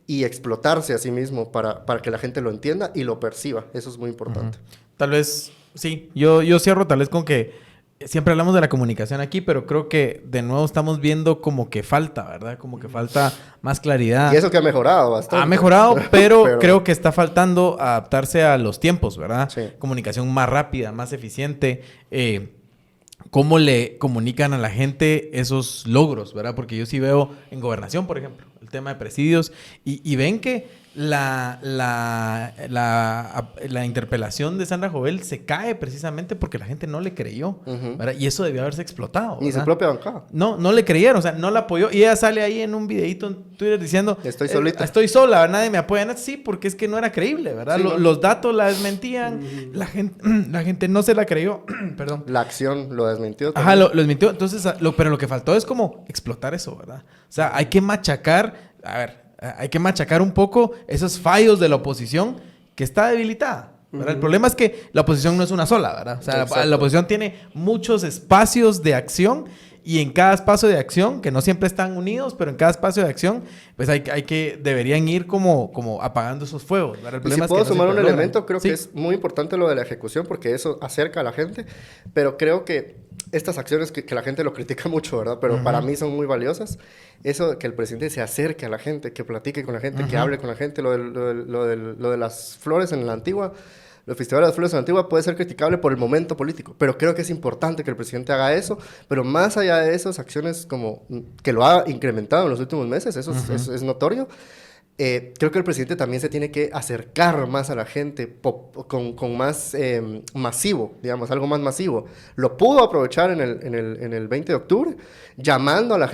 y explotarse a sí mismo para que la gente lo entienda y lo perciba. Eso es muy importante. Tal vez Sí, yo cierro tal vez con que siempre hablamos de la comunicación aquí, pero creo que de nuevo estamos viendo como que falta, ¿verdad? Como que falta más claridad. Y eso que ha mejorado bastante. Ha mejorado, pero creo que está faltando adaptarse a los tiempos, ¿verdad? Sí. Comunicación más rápida, más eficiente. ¿Cómo le comunican a la gente esos logros, verdad? Porque yo sí veo en gobernación, por ejemplo, el tema de presidios, y ven que la interpelación de Sandra Jovel se cae precisamente porque la gente no le creyó, ¿verdad? Y eso debió haberse explotado, ¿verdad? Ni su propia bancada. No le creyeron, o sea, no la apoyó. Y ella sale ahí en un videito en Twitter diciendo... Estoy solita. Estoy sola, nadie me apoya. Sí, porque es que no era creíble, ¿verdad? Sí, ¿no? Los datos la desmentían, la gente no se la creyó, perdón. La acción lo desmintió también. Ajá, lo desmintió. Entonces, pero lo que faltó es como explotar eso, ¿verdad? O sea, hay que machacar, hay que machacar un poco esos fallos de la oposición que está debilitada, ¿verdad? El problema es que la oposición no es una sola, ¿verdad? O sea, la oposición tiene muchos espacios de acción y en cada espacio de acción, que no siempre están unidos, pero en cada espacio de acción, pues deberían ir como apagando esos fuegos, ¿verdad? El problema y si puedo sumar un elemento, creo sí. que es muy importante lo de la ejecución porque eso acerca a la gente, pero creo que estas acciones que la gente lo critica mucho, ¿verdad? Pero para mí son muy valiosas. Eso, que el presidente se acerque a la gente, que platique con la gente, que hable con la gente. Lo de las flores en la Antigua, los festivales de las flores en la Antigua puede ser criticable por el momento político, pero creo que es importante que el presidente haga eso. Pero más allá de esas acciones como que lo ha incrementado en los últimos meses, eso es notorio. Creo que el presidente también se tiene que acercar más a la gente con más masivo, digamos, algo más masivo. Lo pudo aprovechar en el 20 de octubre, llamando a la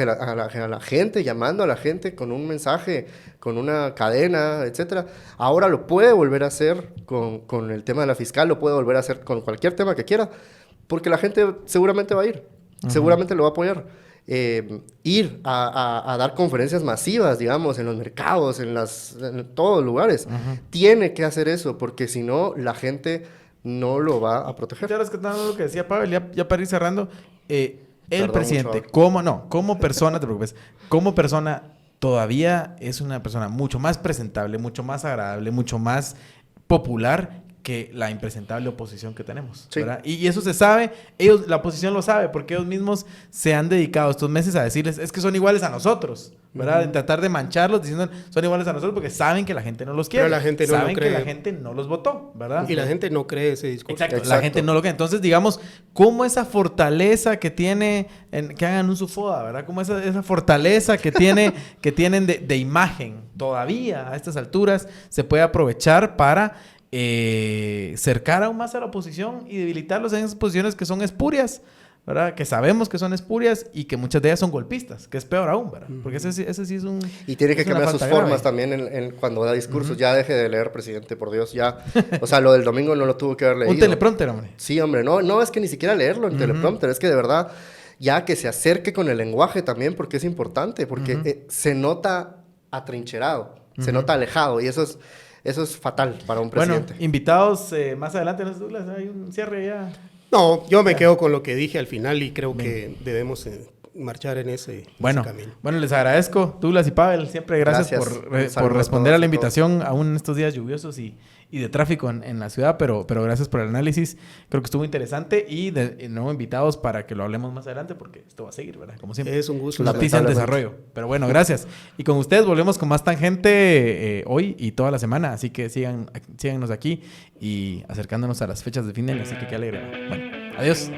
gente, llamando a la gente con un mensaje, con una cadena, etc. Ahora lo puede volver a hacer con el tema de la fiscal, lo puede volver a hacer con cualquier tema que quiera, porque la gente seguramente va a ir, seguramente lo va a apoyar. Ir a dar conferencias masivas, digamos, en los mercados, en todos los lugares. Tiene que hacer eso, porque si no, la gente no lo va a proteger. Ya rescatando lo que decía Pavel, ya para ir cerrando, el presidente, como persona, te preocupes, como persona, todavía es una persona mucho más presentable, mucho más agradable, mucho más popular que la impresentable oposición que tenemos, sí. ¿verdad? Y eso se sabe, la oposición lo sabe, porque ellos mismos se han dedicado estos meses a decirles, es que son iguales a nosotros, ¿verdad? En tratar de mancharlos diciendo, son iguales a nosotros porque saben que la gente no los quiere. Pero la gente no saben lo cree. que la gente no los votó, ¿verdad? Y la gente no cree ese discurso. Exacto. La gente no lo cree. Entonces, digamos, cómo esa fortaleza que tiene, que hagan un SUFODA, ¿verdad? Como esa fortaleza que tienen de imagen todavía a estas alturas se puede aprovechar para cercar aún más a la oposición y debilitarlos en esas posiciones que son espurias, ¿verdad? Que sabemos que son espurias y que muchas de ellas son golpistas, que es peor aún, ¿verdad? Porque ese sí es un... Y tiene que cambiar sus formas grave. también cuando da discursos. Ya deje de leer, presidente, por Dios, ya. O sea, lo del domingo no lo tuvo que haber leído. Un teleprompter, hombre. Sí, hombre, no es que ni siquiera leerlo en teleprompter, es que de verdad ya que se acerque con el lenguaje también, porque es importante, porque se nota atrincherado, se nota alejado, y eso es fatal para un presidente. Bueno, invitados más adelante, ¿no, Douglas? Hay un cierre ya. No, yo me quedo con lo que dije al final y creo que debemos marchar en ese camino. Bueno, les agradezco, Douglas y Pavel, siempre gracias. por responder a la invitación aún en estos días lluviosos y de tráfico en la ciudad, pero gracias por el análisis. Creo que estuvo interesante y de nuevo invitados para que lo hablemos más adelante porque esto va a seguir, ¿verdad? Como siempre. Es un gusto. Noticia en desarrollo. Pero bueno, gracias. Y con ustedes volvemos con más Tangente hoy y toda la semana, así que síganos aquí y acercándonos a las fechas de fin de año, así que qué alegre. Bueno, adiós.